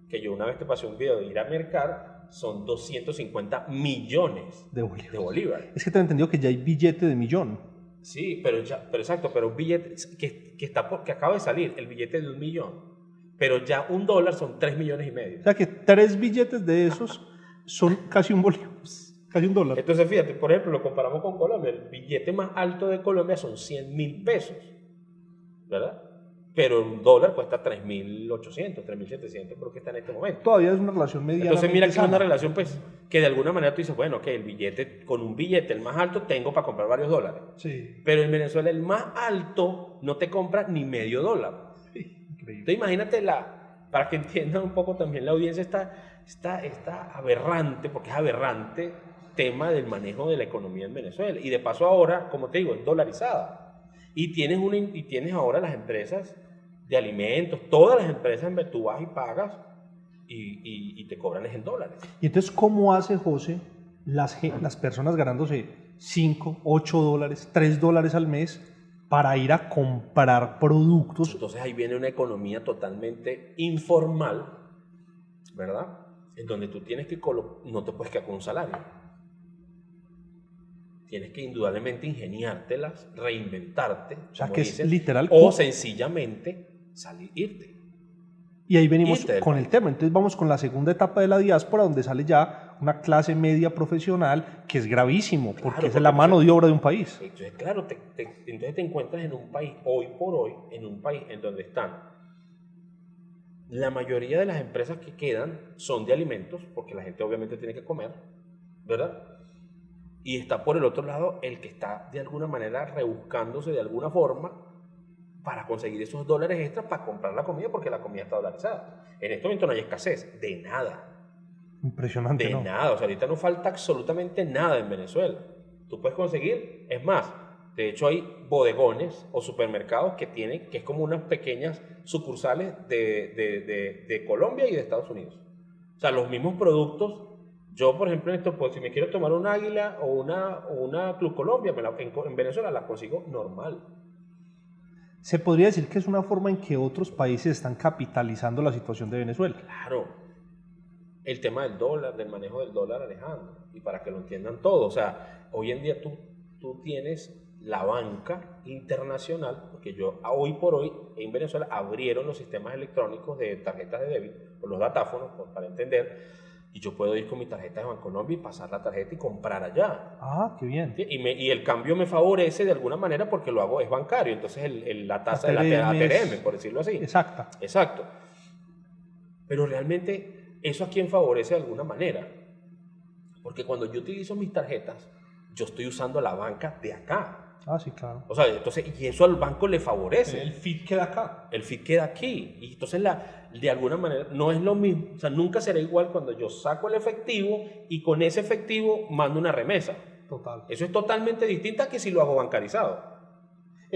que yo una vez te pasé un video de ir a mercar, son 250 millones de bolívares. Es que te he entendido que ya hay billete de millón. Sí, pero exacto, pero un billete que acaba de salir, el billete de 1 millón, pero ya $1 son 3 millones y medio. O sea que 3 billetes de esos son casi un bolívar, casi $1. Entonces fíjate, por ejemplo, lo comparamos con Colombia, el billete más alto de Colombia son 100.000 pesos, ¿verdad? Pero un dólar cuesta 3.800, 3.700, creo que está en este momento. Todavía es una relación mediana. Entonces mira que es una relación, pues, que de alguna manera tú dices, bueno, ok, con un billete, el más alto, tengo para comprar varios dólares. Sí. Pero en Venezuela el más alto no te compra ni medio dólar. Sí, increíble. Entonces imagínate para que entiendan un poco también la audiencia, está aberrante, porque es aberrante, tema del manejo de la economía en Venezuela. Y de paso ahora, como te digo, es dolarizada. Y tienes ahora las empresas de alimentos, todas las empresas, tú vas y pagas y te cobran en dólares. Y entonces, ¿cómo hace José las personas ganándose $5, $8, $3 al mes para ir a comprar productos? Entonces ahí viene una economía totalmente informal, ¿verdad? En donde tú tienes que no te puedes quedar con un salario. Tienes que indudablemente ingeniártelas, reinventarte, o sea, que dicen, es literal, o sencillamente irte. Y ahí venimos con el tema. Entonces vamos con la segunda etapa de la diáspora, donde sale ya una clase media profesional, que es gravísimo, porque es la mano de obra de un país. Entonces, claro, entonces te encuentras en un país, hoy por hoy, en un país en donde están la mayoría de las empresas que quedan son de alimentos, porque la gente obviamente tiene que comer, ¿verdad? Y está por el otro lado el que está de alguna manera rebuscándose de alguna forma para conseguir esos dólares extras para comprar la comida, porque la comida está dolarizada. En este momento no hay escasez de nada. Impresionante, de nada, o sea, ahorita no falta absolutamente nada en Venezuela. Tú puedes conseguir, es más, de hecho hay bodegones o supermercados que es como unas pequeñas sucursales de Colombia y de Estados Unidos. O sea, los mismos productos. Yo, por ejemplo, pues, si me quiero tomar un Águila o una Club Colombia, en Venezuela la consigo normal. Se podría decir que es una forma en que otros países están capitalizando la situación de Venezuela. Claro. El tema del dólar, del manejo del dólar, Alejandro, y para que lo entiendan todos. O sea, hoy en día tú tienes la banca internacional, porque hoy por hoy en Venezuela abrieron los sistemas electrónicos de tarjetas de débito, o los datáfonos, para entender, y yo puedo ir con mi tarjeta de Bancolombia y pasar la tarjeta y comprar allá. Ah, qué bien. Y el cambio me favorece de alguna manera porque lo hago, es bancario, entonces la tasa de la ATRM, por decirlo así. Exacta. Exacto. Pero realmente, ¿eso a quién favorece de alguna manera? Porque cuando yo utilizo mis tarjetas, yo estoy usando la banca de acá. Ah, sí, claro. O sea, entonces, y eso al banco le favorece. El feed queda acá. El feed queda aquí. Y entonces, de alguna manera, no es lo mismo. O sea, nunca será igual cuando yo saco el efectivo y con ese efectivo mando una remesa. Total. Eso es totalmente distinto a que si lo hago bancarizado.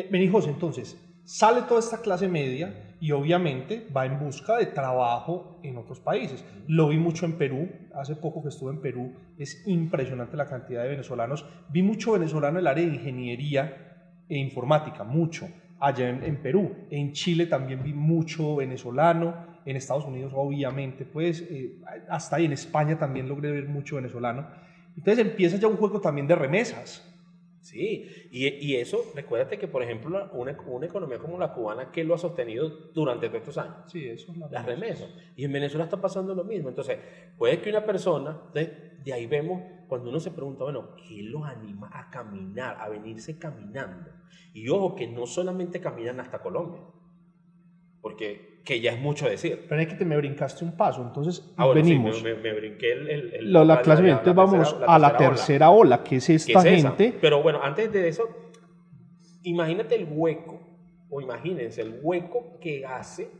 Vení, José, entonces, sale toda esta clase media y obviamente va en busca de trabajo en otros países. Lo vi mucho en Perú. Hace poco que estuve en Perú, es impresionante la cantidad de venezolanos. Vi mucho venezolano en el área de ingeniería e informática, mucho, allá en Perú. En Chile también vi mucho venezolano, en Estados Unidos obviamente, pues hasta ahí en España también logré ver mucho venezolano. Entonces empieza ya un juego también de remesas. Sí, y eso, recuérdate que, por ejemplo, una economía como la cubana, ¿qué lo ha sostenido durante todos estos años? Sí, eso es Las remesas. Y en Venezuela está pasando lo mismo. Entonces, puede que una persona, de ahí vemos, cuando uno se pregunta, bueno, ¿qué los anima a caminar, a venirse caminando? Y ojo, que no solamente caminan hasta Colombia, porque que ya es mucho decir. Pero es que te me brincaste un paso, entonces Bueno, venimos. Sí, me brinqué La clase media, entonces vamos a la tercera ola, que es esta gente. Pero bueno, antes de eso, imagínate el hueco, o imagínense el hueco que hace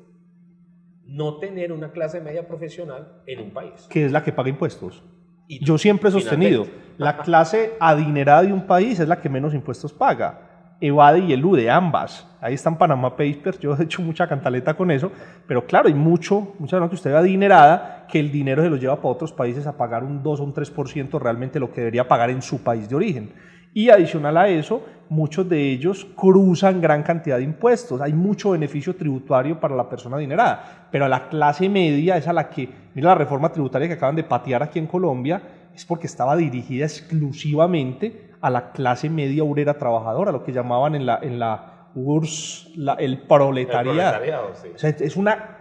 no tener una clase media profesional en un país. Que es la que paga impuestos. Yo siempre he sostenido, la clase adinerada de un país es la que menos impuestos paga. Evade y elude, ambas. Ahí están Panama Papers, yo he hecho mucha cantaleta con eso, pero claro, hay mucha gente que usted ve adinerada, que el dinero se lo lleva para otros países a pagar un 2 o un 3% realmente lo que debería pagar en su país de origen. Y adicional a eso, muchos de ellos cruzan gran cantidad de impuestos. Hay mucho beneficio tributario para la persona adinerada, pero a la clase media es a la que, mira la reforma tributaria que acaban de patear aquí en Colombia, es porque estaba dirigida exclusivamente a la clase media obrera trabajadora, lo que llamaban en la URSS el proletariado. Sí. O sea,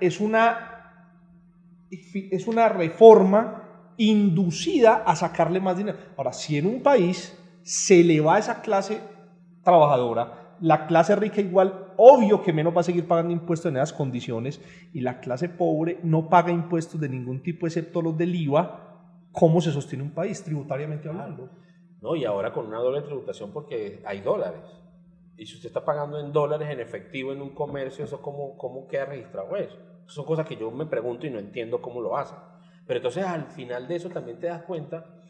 es una reforma inducida a sacarle más dinero. Ahora, si en un país se le va a esa clase trabajadora, la clase rica igual, obvio que menos va a seguir pagando impuestos en esas condiciones, y la clase pobre no paga impuestos de ningún tipo excepto los del IVA. ¿Cómo se sostiene un país tributariamente hablando? No, y ahora con una doble tributación porque hay dólares. Y si usted está pagando en dólares en efectivo en un comercio, ¿eso cómo queda registrado eso? Son cosas que yo me pregunto y no entiendo cómo lo hacen. Pero entonces al final de eso también te das cuenta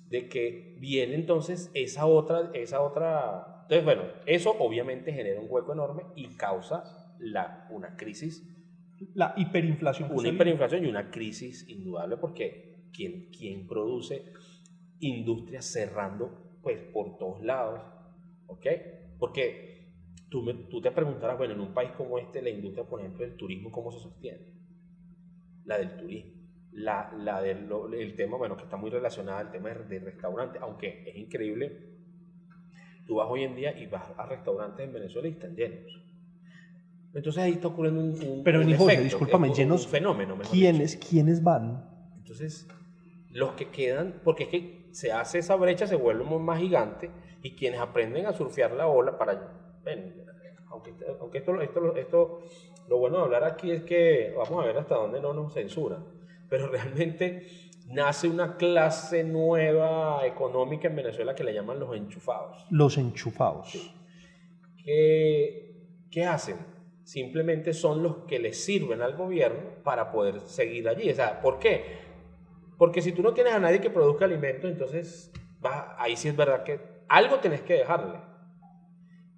de que viene entonces esa otra. Entonces, bueno, eso obviamente genera un hueco enorme y causa una crisis. La hiperinflación. Una hiperinflación y una crisis indudable porque quien produce industrias cerrando pues por todos lados, ¿ok? Porque tú te preguntarás, bueno, en un país como este, la industria, por ejemplo, del turismo, ¿cómo se sostiene? La del turismo. El tema, bueno, que está muy relacionado al tema de restaurantes, aunque es increíble, tú vas hoy en día y vas a restaurantes en Venezuela y están llenos. Entonces ahí está ocurriendo un Pero efecto, José, discúlpame, llenos, un fenómeno. ¿Quiénes van? Entonces, los que quedan, porque es que se hace esa brecha, se vuelve más gigante, y quienes aprenden a surfear la ola aunque esto, lo bueno de hablar aquí es que vamos a ver hasta dónde no nos censuran, pero realmente nace una clase nueva económica en Venezuela que le llaman los enchufados. Los enchufados. Sí. ¿Qué hacen? Simplemente son los que le sirven al gobierno para poder seguir allí. O sea, ¿por qué? Porque si tú no tienes a nadie que produzca alimentos, entonces ahí sí es verdad que algo tenés que dejarle.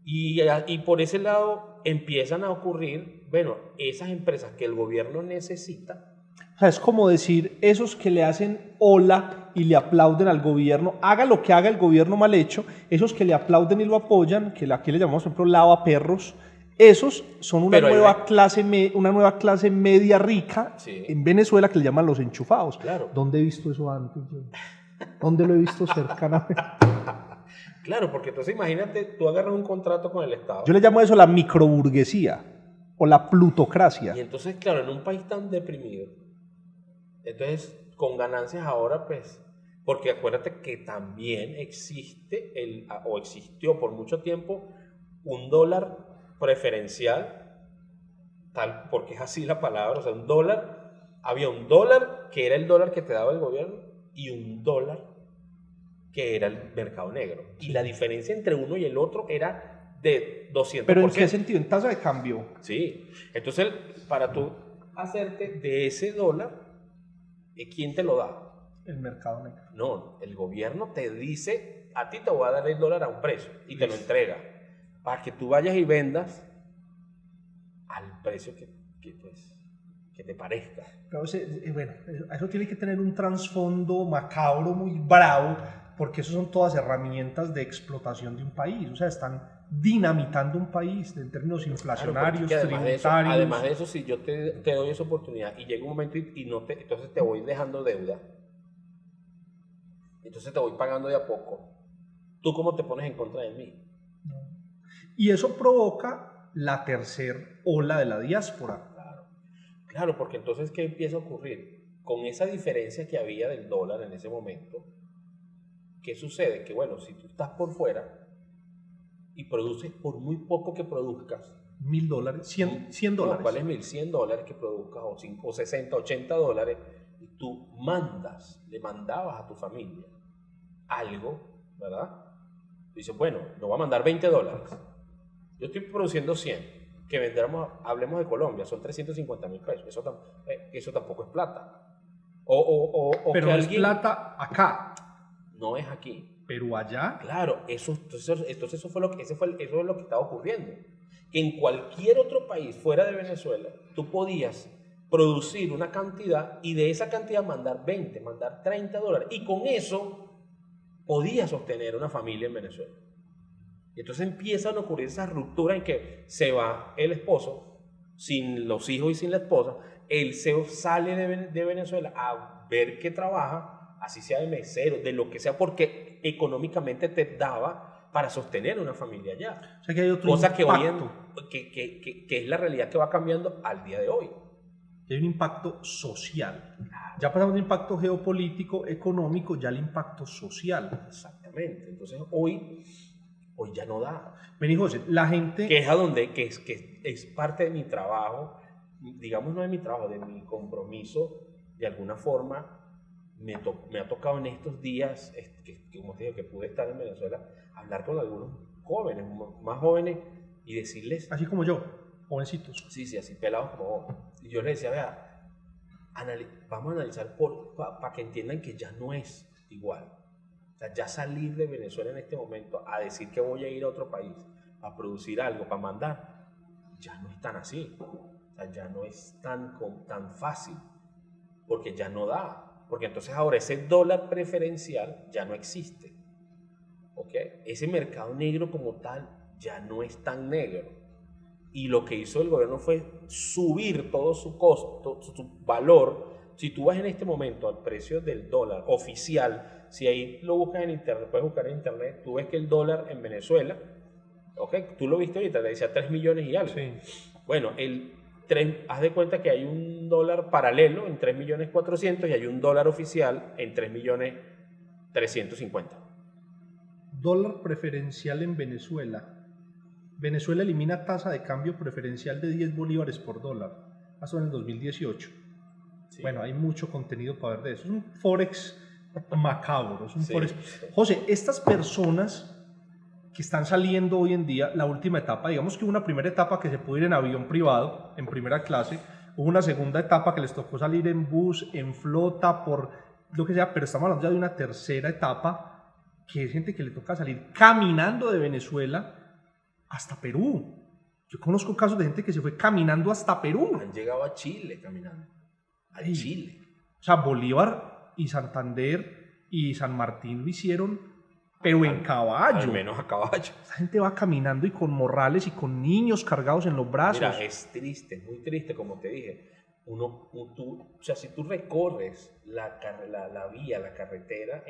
Y por ese lado empiezan a ocurrir, bueno, esas empresas que el gobierno necesita. O sea, es como decir, esos que le hacen hola y le aplauden al gobierno, haga lo que haga el gobierno mal hecho, esos que le aplauden y lo apoyan, que aquí le llamamos, por ejemplo, lavaperros, esos son una nueva clase media rica, sí, en Venezuela, que le llaman los enchufados. Claro. ¿Dónde he visto eso antes? ¿Dónde lo he visto cercanamente? Claro, porque entonces imagínate, tú agarras un contrato con el Estado. Yo le llamo eso la microburguesía o la plutocracia. Y entonces, claro, en un país tan deprimido, entonces con ganancias ahora, pues, porque acuérdate que también existe o existió por mucho tiempo un dólar preferencial, tal, porque es así la palabra, o sea, había un dólar que era el dólar que te daba el gobierno y un dólar que era el mercado negro. Sí. Y la diferencia entre uno y el otro era de 200%. ¿Pero en qué sentido? ¿En tasa de cambio? Sí. Entonces, para tú hacerte de ese dólar, ¿quién te lo da? El mercado negro. No, el gobierno te dice, a ti te voy a dar el dólar a un precio y te lo entrega, para que tú vayas y vendas al precio que te parezca. Pero bueno, eso tiene que tener un trasfondo macabro muy bravo, porque eso son todas herramientas de explotación de un país. O sea, están dinamitando un país en términos inflacionarios, claro, tributarios. Además de eso, si yo te doy esa oportunidad y llega un momento entonces te voy dejando deuda, entonces te voy pagando de a poco. ¿tú cómo te pones en contra de mí? Y eso provoca la tercera ola de la diáspora. Claro, porque entonces, ¿qué empieza a ocurrir? Con esa diferencia que había del dólar en ese momento, ¿qué sucede? Que bueno, si tú estás por fuera y produces por muy poco que produzcas, $1,000, $100. No, ¿cuál es $1,100 que produzcas o 60, $80? Y tú le mandabas a tu familia algo, ¿verdad? Dices, bueno, no voy a mandar $20. Yo estoy produciendo 100. Que vendamos, hablemos de Colombia, son 350.000 pesos. Eso tampoco es plata. Pero que no es plata acá. No es aquí. Pero allá. Claro, entonces eso fue lo que estaba ocurriendo. Que en cualquier otro país fuera de Venezuela, tú podías producir una cantidad y de esa cantidad mandar 20, mandar $30. Y con eso podías sostener una familia en Venezuela. Y entonces empiezan a ocurrir esas rupturas en que se va el esposo sin los hijos y sin la esposa. Él se sale de Venezuela a ver qué trabaja, así sea de mesero, de lo que sea, porque económicamente te daba para sostener una familia allá. O sea que hay otro cosa impacto. Que es la realidad que va cambiando al día de hoy. Hay un impacto social. Ya pasamos del impacto geopolítico, económico, ya el impacto social. Exactamente. Entonces hoy ya no da. Vení, José, la gente... Que es parte de mi trabajo, digamos no de mi trabajo, de mi compromiso, de alguna forma, me ha tocado en estos días, como te digo, que pude estar en Venezuela, hablar con algunos jóvenes, más jóvenes, y decirles... Así como yo, jovencitos. Sí, así pelados como vos. Y yo les decía, vea, vamos a analizar para que entiendan que ya no es igual. O sea, ya salir de Venezuela en este momento a decir que voy a ir a otro país a producir algo, para mandar, ya no es tan así. O sea, ya no es tan fácil, porque ya no da. Porque entonces ahora ese dólar preferencial ya no existe. ¿Ok? Ese mercado negro como tal ya no es tan negro. Y lo que hizo el gobierno fue subir todo su costo, su valor. Si tú vas en este momento al precio del dólar oficial, si ahí lo buscas en internet, puedes buscar en internet, tú ves que el dólar en Venezuela, ¿ok? Tú lo viste ahorita, te decía 3 millones y algo. Sí. Bueno, haz de cuenta que hay un dólar paralelo en 3.400.000 y hay un dólar oficial en 3.350.000. Dólar preferencial en Venezuela. Venezuela elimina tasa de cambio preferencial de 10 bolívares por dólar. Pasó en el 2018. Sí. Bueno, hay mucho contenido para ver de eso. Es un forex macabro. Es un forex. José, estas personas que están saliendo hoy en día, la última etapa, digamos que hubo una primera etapa que se pudo ir en avión privado, en primera clase, hubo una segunda etapa que les tocó salir en bus, en flota, por lo que sea, pero estamos hablando ya de una tercera etapa, que es gente que le toca salir caminando de Venezuela hasta Perú. Yo conozco casos de gente que se fue caminando hasta Perú. Han llegado a Chile caminando. Chile. O sea, Bolívar y Santander y San Martín lo hicieron, pero en caballo. Al menos a caballo. Esta gente va caminando y con morrales y con niños cargados en los brazos. Mira, es triste, muy triste, como te dije. O sea, si tú recorres la vía, la carretera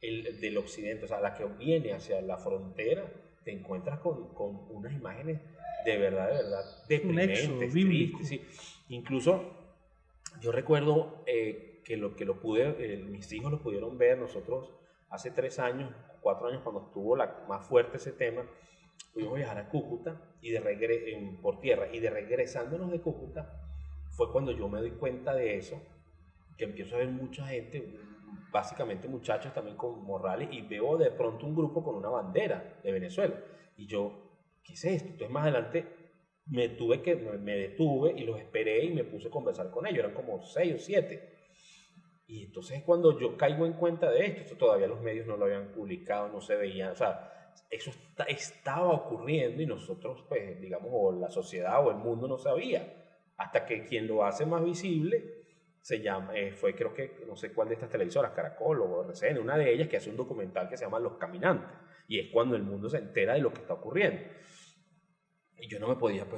del occidente, o sea, la que viene hacia la frontera, te encuentras con unas imágenes de verdad deprimentes, tristes. Sí. Incluso yo recuerdo mis hijos lo pudieron ver. Nosotros hace 4 años, cuando estuvo más fuerte ese tema, pudimos viajar a Cúcuta por tierra, y de regresándonos de Cúcuta fue cuando yo me doy cuenta de eso, que empiezo a ver mucha gente, básicamente muchachos también con morrales, y veo de pronto un grupo con una bandera de Venezuela, y yo, ¿qué es esto? Entonces más adelante me detuve y los esperé y me puse a conversar con ellos, eran como 6 o 7, y entonces cuando yo caigo en cuenta de esto todavía los medios no lo habían publicado, no se veía, o sea, eso estaba ocurriendo y nosotros, pues, digamos, o la sociedad o el mundo no sabía, hasta que quien lo hace más visible fue, creo que, no sé cuál de estas televisoras, Caracol o RCN, una de ellas, que hace un documental que se llama Los Caminantes, y es cuando el mundo se entera de lo que está ocurriendo. Y yo no lo podía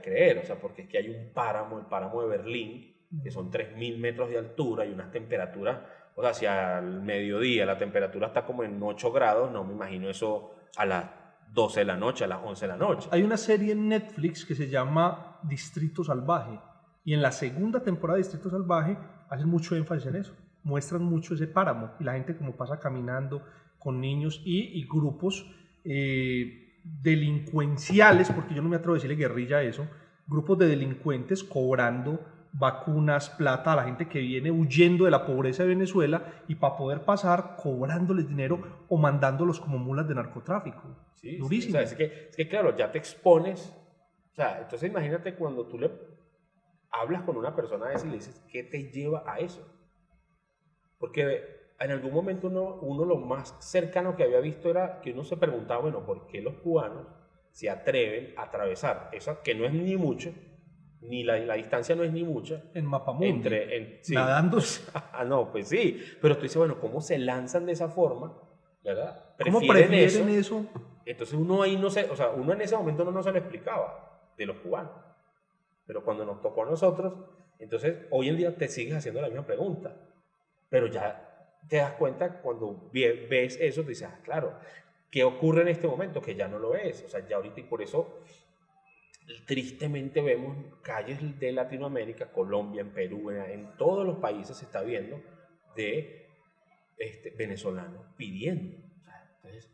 creer, o sea, porque es que hay un páramo, el páramo de Berlín, que son 3.000 metros de altura y unas temperaturas O sea, si al mediodía la temperatura está como en 8 grados, no me imagino eso a las 12 de la noche, a las 11 de la noche. Hay una serie en Netflix que se llama Distrito Salvaje y en la segunda temporada de Distrito Salvaje hacen mucho énfasis en eso, muestran mucho ese páramo y la gente como pasa caminando con niños y grupos delincuenciales, porque yo no me atrevo a decirle guerrilla a eso, grupos de delincuentes cobrando vacunas, plata a la gente que viene huyendo de la pobreza de Venezuela y para poder pasar cobrándoles dinero o mandándolos como mulas de narcotráfico. Sí, durísimo. Sí, o sea, es que claro, ya te expones. O sea, entonces imagínate cuando tú le hablas con una persona de esa y le dices, ¿qué te lleva a eso? Porque en algún momento uno lo más cercano que había visto era que uno se preguntaba, bueno, ¿por qué los cubanos se atreven a atravesar eso que no es ni mucho, ni la distancia no es ni mucha? En Mapamundi, sí. nadando. No, pues sí, pero tú dices, bueno, ¿cómo se lanzan de esa forma? ¿Verdad? ¿Cómo prefieren eso? Entonces uno ahí no sé, o sea, uno en ese momento no se lo explicaba de los cubanos. Pero cuando nos tocó a nosotros, entonces hoy en día te sigues haciendo la misma pregunta. Pero ya te das cuenta cuando ves eso, te dices, claro, ¿qué ocurre en este momento? Que ya no lo es. O sea, ya ahorita, y por eso tristemente vemos calles de Latinoamérica, Colombia, en Perú, en todos los países se está viendo de venezolanos pidiendo. O sea, entonces,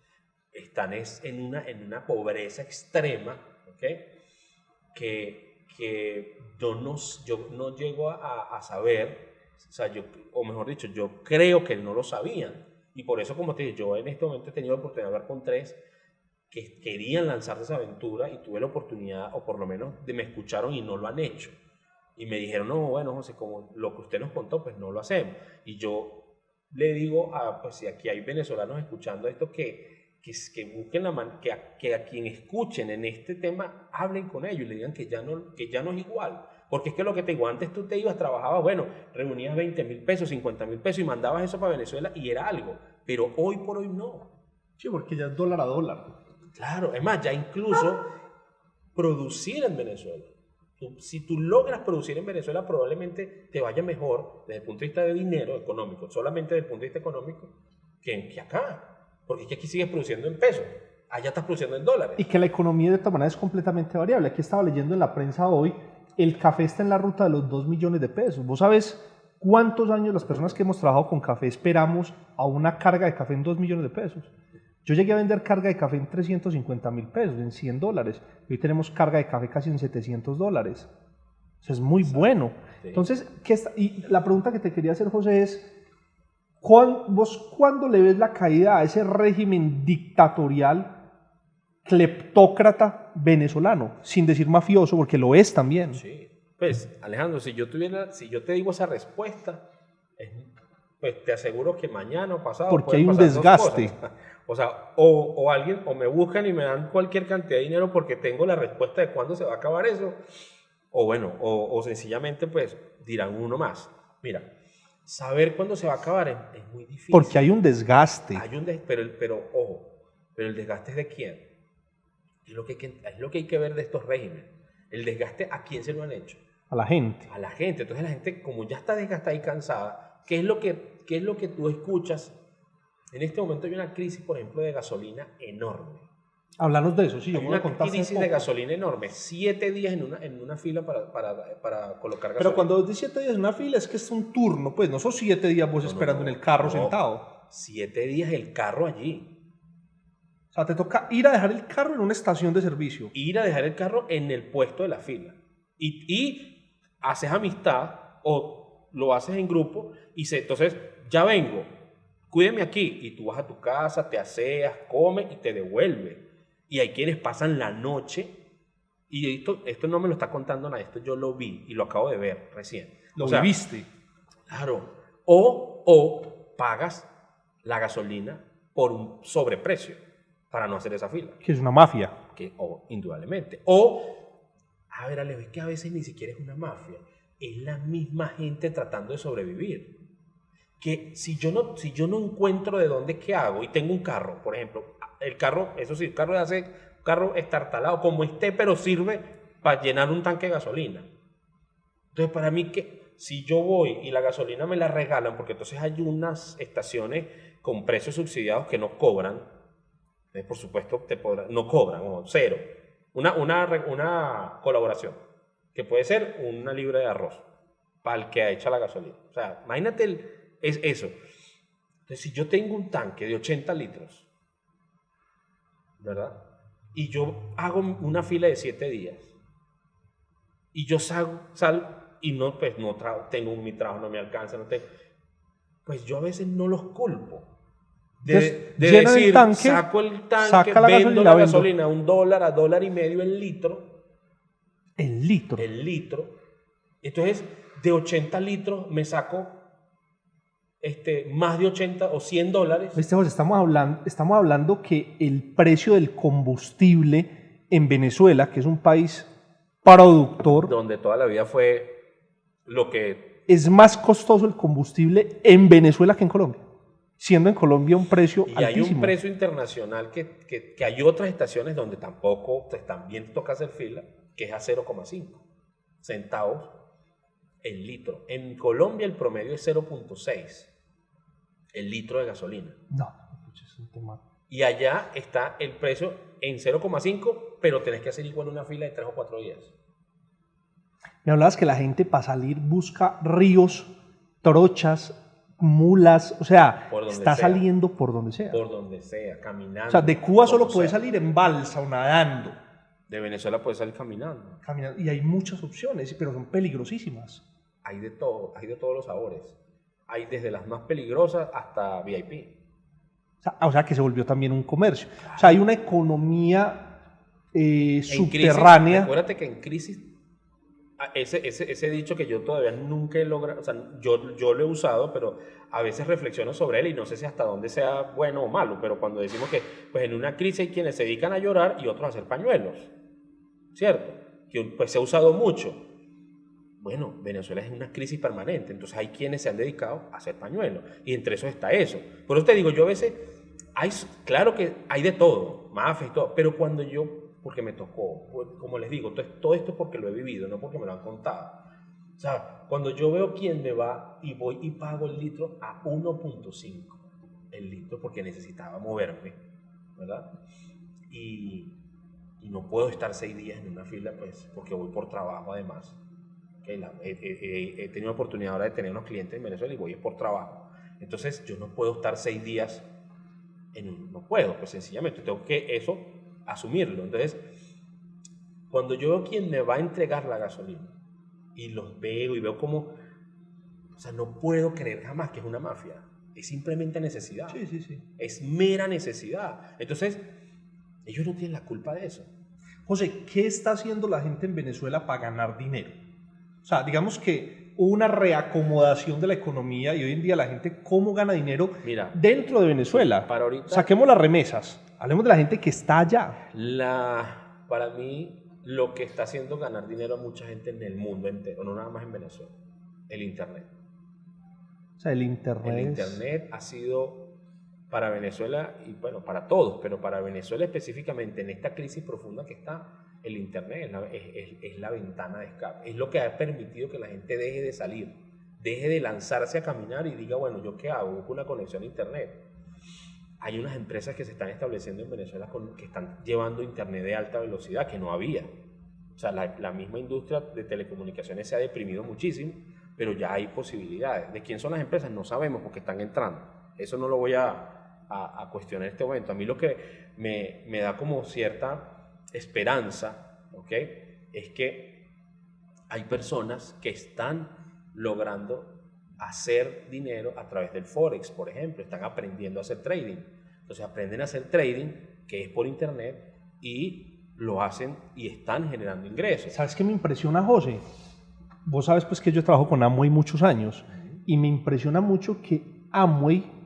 están en una pobreza extrema, ¿ok? Que yo no llego a saber, o sea, o mejor dicho, yo creo que no lo sabían. Y por eso, como te dije, yo en este momento he tenido la oportunidad de hablar con 3 que querían lanzarse esa aventura y tuve la oportunidad, o por lo menos me escucharon y no lo han hecho. Y me dijeron, no, bueno, José, como lo que usted nos contó, pues no lo hacemos. Y yo le digo, pues si aquí hay venezolanos escuchando esto, que busquen que a quien escuchen en este tema, hablen con ellos y le digan que ya no es igual. Porque es que lo que te digo, antes tú te ibas, trabajabas, bueno, reunías 20.000 pesos, 50.000 pesos y mandabas eso para Venezuela y era algo. Pero hoy por hoy no. Sí, porque ya es dólar a dólar. Claro, es más, ya incluso producir en Venezuela. Si tú logras producir en Venezuela, probablemente te vaya mejor desde el punto de vista de dinero económico, solamente desde el punto de vista económico, que acá. Porque es que aquí sigues produciendo en pesos, allá estás produciendo en dólares. Y que la economía de esta manera es completamente variable. Aquí estaba leyendo en la prensa hoy, el café está en la ruta de los 2 millones de pesos. ¿Vos sabés cuántos años las personas que hemos trabajado con café esperamos a una carga de café en 2 millones de pesos? Yo llegué a vender carga de café en 350.000 pesos, en $100. Hoy tenemos carga de café casi en $700. O sea, es muy bueno. Sí. Entonces, y la pregunta que te quería hacer, José, es, ¿vos cuándo le ves la caída a ese régimen dictatorial, cleptócrata venezolano? Sin decir mafioso, porque lo es también. Sí. Pues, Alejandro, si yo te digo esa respuesta, pues te aseguro que mañana o pasado porque hay un desgaste. O sea, o alguien, o me buscan y me dan cualquier cantidad de dinero porque tengo la respuesta de cuándo se va a acabar eso, o bueno, o sencillamente pues dirán uno más. Mira, saber cuándo se va a acabar es muy difícil. Porque hay un desgaste. Pero ojo, pero el desgaste es de quién. Es lo que hay que ver de estos regímenes. El desgaste, ¿a quién se lo han hecho? A la gente. A la gente. Entonces la gente, como ya está desgastada y cansada, ¿qué es lo que tú escuchas? En este momento hay una crisis, por ejemplo, de gasolina enorme. Háblanos de eso, sí. Hay una crisis de gasolina enorme. 7 días en una fila para colocar gasolina. Pero cuando vos dices 7 días en una fila es que es un turno, pues no son 7 días vos esperando en el carro sentado. 7 días el carro allí. O sea, te toca ir a dejar el carro en una estación de servicio. Ir a dejar el carro en el puesto de la fila. Y haces amistad o lo haces en grupo y entonces ya vengo. Cuídeme aquí, y tú vas a tu casa, te aseas, comes y te devuelves. Y hay quienes pasan la noche, y esto no me lo está contando nadie, esto yo lo vi y lo acabo de ver recién. ¿Lo viviste? Claro. O pagas la gasolina por un sobreprecio para no hacer esa fila. Que es una mafia. Indudablemente. A ver, Alejo, es que a veces ni siquiera es una mafia, es la misma gente tratando de sobrevivir. Que si yo no encuentro de dónde, ¿qué hago? Y tengo un carro, por ejemplo, el carro, eso sí, el carro estartalado como esté, pero sirve para llenar un tanque de gasolina. Entonces, para mí, si yo voy y la gasolina me la regalan, porque entonces hay unas estaciones con precios subsidiados que no cobran, por supuesto no cobran, o cero, una colaboración, que puede ser una libra de arroz para el que ha hecho la gasolina. O sea, imagínate es eso. Entonces, si yo tengo un tanque de 80 litros, ¿verdad? Y yo hago una fila de 7 días, y yo salgo y no, pues no tengo mi trabajo, no me alcanza, no tengo, pues yo a veces no los culpo. De decir, tanque, saco el tanque, vendo la gasolina a $1, a $1.50 el litro. El litro. El litro. Entonces, de 80 litros me saco más de 80 o $100. José, estamos hablando que el precio del combustible en Venezuela, que es un país productor, donde toda la vida fue lo que... Es más costoso el combustible en Venezuela que en Colombia, siendo en Colombia un precio altísimo. Y hay un precio internacional que hay otras estaciones donde tampoco, pues también toca hacer fila, que es a 0,5 centavos el litro. En Colombia el promedio es 0,6 el litro de gasolina. No, es un tema. Y allá está el precio en 0,5, pero tenés que hacer igual una fila de 3 o 4 días. Me hablabas que la gente para salir busca ríos, trochas, mulas, o sea, está saliendo por donde sea. Por donde sea, caminando. O sea, de Cuba solo puedes salir en balsa o nadando. De Venezuela puedes salir caminando. Y hay muchas opciones, pero son peligrosísimas. Hay de todo, hay de todos los sabores. Hay desde las más peligrosas hasta VIP. O sea, que se volvió también un comercio. O sea, hay una economía subterránea. Crisis, acuérdate que en crisis, ese dicho que yo todavía nunca he logrado, o sea, yo lo he usado, pero a veces reflexiono sobre él y no sé si hasta dónde sea bueno o malo, pero cuando decimos que pues en una crisis hay quienes se dedican a llorar y otros a hacer pañuelos, ¿cierto? Que pues se ha usado mucho. Bueno, Venezuela es una crisis permanente, entonces hay quienes se han dedicado a hacer pañuelos, y entre esos está eso. Por eso te digo, yo a veces, claro que hay de todo, mafia y todo, pero cuando yo, porque me tocó, como les digo, todo esto es porque lo he vivido, no porque me lo han contado. O sea, cuando yo veo quién me va y voy y pago el litro a 1.5 el litro, porque necesitaba moverme, ¿verdad? Y no puedo estar 6 días en una fila, pues, porque voy por trabajo además. He tenido la oportunidad ahora de tener unos clientes en Venezuela y voy por trabajo. Entonces yo no puedo estar 6 días no puedo, pues sencillamente tengo que eso asumirlo. Entonces, cuando yo veo quién me va a entregar la gasolina y los veo y veo cómo, o sea, no puedo creer jamás que es una mafia. Es simplemente necesidad. Sí. Es mera necesidad. Entonces, ellos no tienen la culpa de eso. José, ¿qué está haciendo la gente en Venezuela para ganar dinero? O sea, digamos que hubo una reacomodación de la economía y hoy en día la gente, ¿cómo gana dinero dentro de Venezuela? Para ahorita, saquemos las remesas, hablemos de la gente que está allá. Para mí, lo que está haciendo ganar dinero a mucha gente en el mundo entero, no nada más en Venezuela, el Internet. O sea, el Internet ha sido para Venezuela, y bueno, para todos, pero para Venezuela específicamente, en esta crisis profunda que está, el Internet es la ventana de escape. Es lo que ha permitido que la gente deje de salir, deje de lanzarse a caminar y diga, bueno, ¿yo qué hago? Busco una conexión a Internet. Hay unas empresas que se están estableciendo en Venezuela que están llevando Internet de alta velocidad que no había. O sea, la misma industria de telecomunicaciones se ha deprimido muchísimo, pero ya hay posibilidades. ¿De quién son las empresas? No sabemos porque están entrando. Eso no lo voy a cuestionar en este momento. A mí lo que me da como cierta esperanza, ¿ok?, es que hay personas que están logrando hacer dinero a través del Forex, por ejemplo. Están aprendiendo a hacer trading. Entonces aprenden a hacer trading, que es por internet, y lo hacen y están generando ingresos. ¿Sabes qué me impresiona, José? Vos sabes pues que yo trabajo con Amway muchos años, y me impresiona mucho que Amway,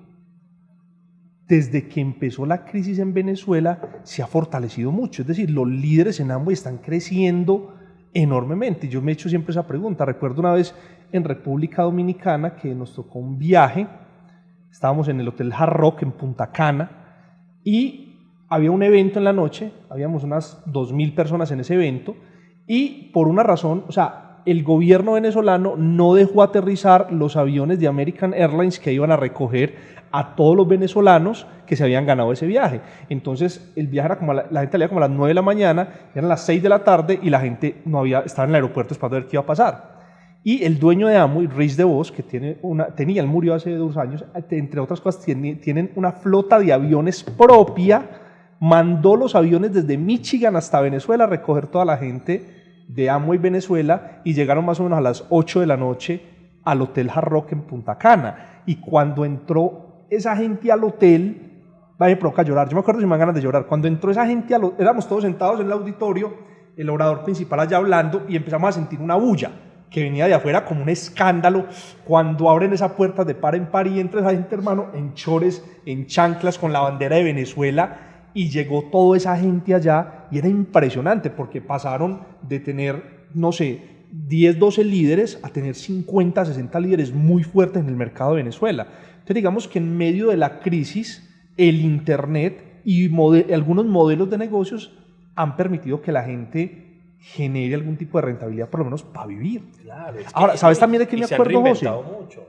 desde que empezó la crisis en Venezuela, se ha fortalecido mucho. Es decir, los líderes en Amway están creciendo enormemente. Yo me he hecho siempre esa pregunta. Recuerdo una vez en República Dominicana que nos tocó un viaje. Estábamos en el Hotel Hard Rock en Punta Cana y había un evento en la noche. Habíamos unas 2.000 personas en ese evento y por una razón, o sea, el gobierno venezolano no dejó aterrizar los aviones de American Airlines que iban a recoger a todos los venezolanos que se habían ganado ese viaje. Entonces el viaje era como, la gente salía como a las 9 de la mañana, eran las 6 de la tarde y la gente estaba en el aeropuerto esperando a ver qué iba a pasar. Y el dueño de Amway, Rich DeVos, que él murió hace 2 años, entre otras cosas, tienen una flota de aviones propia, mandó los aviones desde Michigan hasta Venezuela a recoger toda la gente de Amway Venezuela y llegaron más o menos a las 8 de la noche al Hotel Hard Rock en Punta Cana. Y cuando entró esa gente al hotel, me provoca llorar, yo me acuerdo si me dan ganas de llorar, cuando entró esa gente, éramos todos sentados en el auditorio, el orador principal allá hablando y empezamos a sentir una bulla que venía de afuera como un escándalo, cuando abren esa puerta de par en par y entra esa gente, hermano, en chores, en chanclas, con la bandera de Venezuela, y llegó toda esa gente allá, y era impresionante, porque pasaron de tener, no sé, 10, 12 líderes, a tener 50, 60 líderes muy fuertes en el mercado de Venezuela. Entonces digamos que en medio de la crisis, el internet y algunos modelos de negocios han permitido que la gente genere algún tipo de rentabilidad, por lo menos para vivir. Claro, Ahora, ¿sabes también de qué me acuerdo, José? Mucho.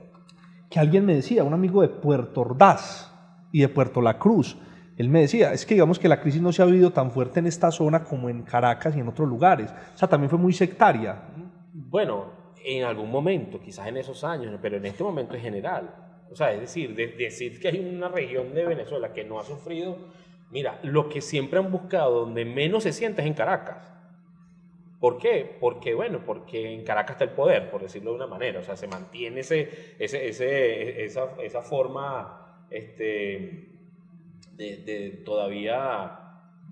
Que alguien me decía, un amigo de Puerto Ordaz y de Puerto La Cruz, él me decía, es que digamos que la crisis no se ha vivido tan fuerte en esta zona como en Caracas y en otros lugares. O sea, también fue muy sectaria. Bueno, en algún momento, quizás en esos años, pero en este momento es general. O sea, es decir, decir que hay una región de Venezuela que no ha sufrido, mira, lo que siempre han buscado, donde menos se siente es en Caracas. ¿Por qué? Porque en Caracas está el poder, por decirlo de una manera. O sea, se mantiene esa forma todavía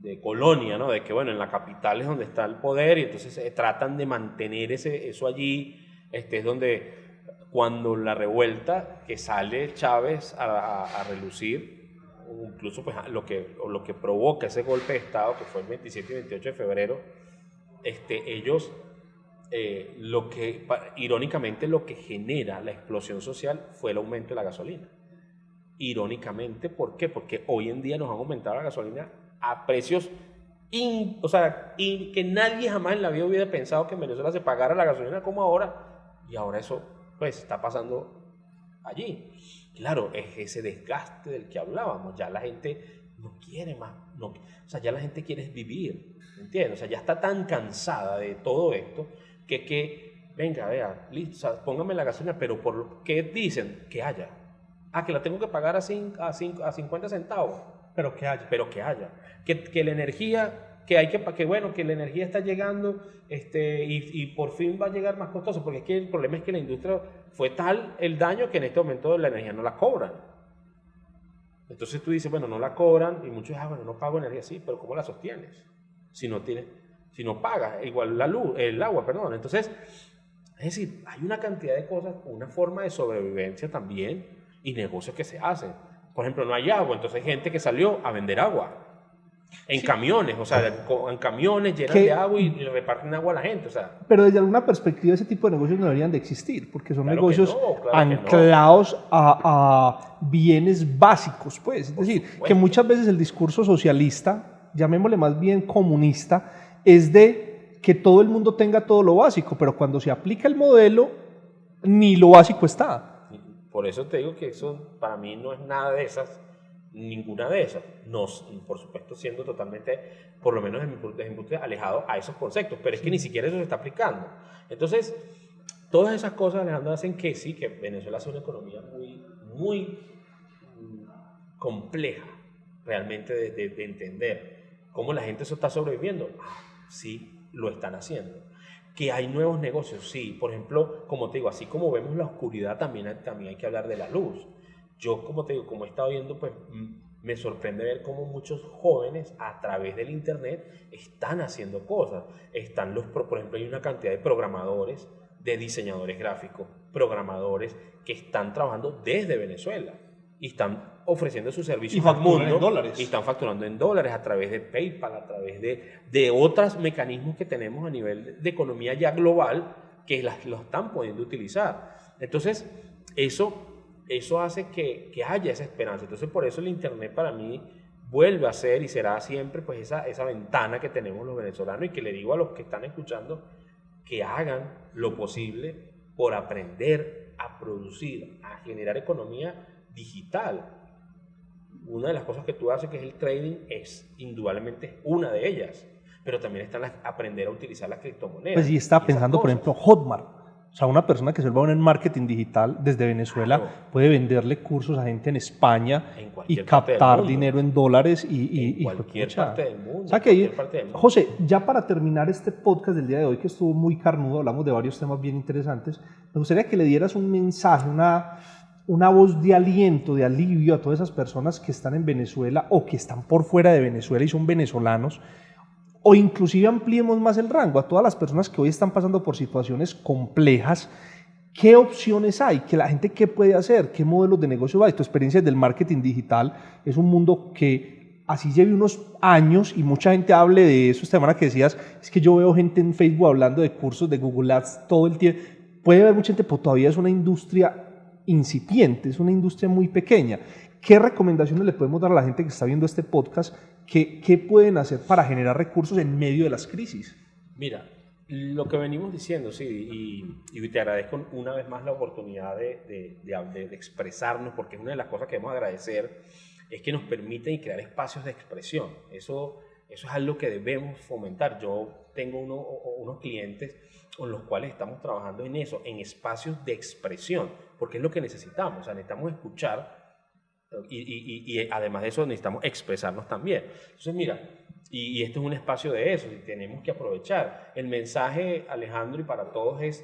de colonia, ¿no? De que, en la capital es donde está el poder y entonces tratan de mantener eso allí. Es donde, cuando la revuelta que sale Chávez a relucir, incluso pues, lo que provoca ese golpe de Estado, que fue el 27 y 28 de febrero, ellos, irónicamente, lo que genera la explosión social fue el aumento de la gasolina. Irónicamente, ¿por qué? Porque hoy en día nos han aumentado la gasolina a precios que nadie jamás en la vida hubiera pensado que en Venezuela se pagara la gasolina como ahora, y ahora eso pues está pasando allí. Claro, es ese desgaste del que hablábamos, ya la gente no quiere más, ya la gente quiere vivir, ¿entiendes? O sea, ya está tan cansada de todo esto que venga, vea, listo, o sea, póngame la gasolina, pero ¿por qué dicen? Que haya. Que la tengo que pagar a 50 centavos. Pero que haya. Que la energía, que la energía está llegando y por fin va a llegar más costoso, porque es que el problema es que la industria fue tal el daño que en este momento la energía no la cobran. Entonces tú dices, no la cobran, y muchos dicen, no pago energía, sí, pero ¿cómo la sostienes? Si no pagas, igual el agua, perdón. Entonces, es decir, hay una cantidad de cosas, una forma de sobrevivencia también, y negocios que se hacen. Por ejemplo, no hay agua, entonces hay gente que salió a vender agua en camiones, o sea, en camiones llenos de agua y reparten agua a la gente, o sea. Pero desde alguna perspectiva ese tipo de negocios no deberían de existir, porque son Claro negocios anclados a bienes básicos, pues. Es decir, que muchas veces el discurso socialista, llamémosle más bien comunista, es de que todo el mundo tenga todo lo básico, pero cuando se aplica el modelo, ni lo básico está. Por eso te digo que eso para mí no es nada de esas, ninguna de esas. No, por supuesto, siendo totalmente, por lo menos desde mi punto de vista, alejado a esos conceptos, pero es que ni siquiera eso se está aplicando. Entonces, todas esas cosas, Alejandro, hacen que sí, que Venezuela sea una economía muy, muy compleja, realmente de entender cómo la gente eso está sobreviviendo. Sí, lo están haciendo. Que hay nuevos negocios, sí. Por ejemplo, como te digo, así como vemos la oscuridad, también hay que hablar de la luz. Yo, como te digo, como he estado viendo, pues me sorprende ver cómo muchos jóvenes a través del internet están haciendo cosas. Por ejemplo, hay una cantidad de programadores, de diseñadores gráficos, programadores que están trabajando desde Venezuela y están ofreciendo sus servicios al mundo y están facturando en dólares a través de PayPal, a través de otros mecanismos que tenemos a nivel de economía ya global que lo están pudiendo utilizar. Entonces, eso hace que haya esa esperanza. Entonces, por eso el internet para mí vuelve a ser y será siempre pues esa ventana que tenemos los venezolanos, y que le digo a los que están escuchando que hagan lo posible por aprender a producir, a generar economía digital. Una de las cosas que tú haces, que es el trading, es indudablemente una de ellas, pero también está aprender a utilizar las criptomonedas. Pues y estaba pensando, por ejemplo, Hotmart. O sea, una persona que se vuelva en marketing digital desde Venezuela, claro, puede venderle cursos a gente en España y captar dinero en dólares en cualquier parte del mundo. O sea que José, ya para terminar este podcast del día de hoy, que estuvo muy carnudo, hablamos de varios temas bien interesantes, me gustaría que le dieras un mensaje, una voz de aliento, de alivio a todas esas personas que están en Venezuela o que están por fuera de Venezuela y son venezolanos, o inclusive ampliemos más el rango a todas las personas que hoy están pasando por situaciones complejas. ¿Qué opciones hay? ¿Que la gente qué puede hacer? ¿Qué modelos de negocio hay? Tu experiencia del marketing digital es un mundo que así lleve unos años y mucha gente hable de eso. Esta semana que decías, es que yo veo gente en Facebook hablando de cursos de Google Ads todo el tiempo. Puede haber mucha gente, pero todavía es una industria incipiente, es una industria muy pequeña. ¿Qué recomendaciones le podemos dar a la gente que está viendo este podcast? ¿Qué pueden hacer para generar recursos en medio de las crisis? Mira, lo que venimos diciendo, sí, y te agradezco una vez más la oportunidad de expresarnos, porque es una de las cosas que debemos agradecer, es que nos permiten crear espacios de expresión. Eso es algo que debemos fomentar. Yo tengo unos clientes con los cuales estamos trabajando en eso, en espacios de expresión, porque es lo que necesitamos. O sea, necesitamos escuchar y además de eso necesitamos expresarnos también. Entonces, mira, y esto es un espacio de eso, y tenemos que aprovechar. El mensaje, Alejandro, y para todos es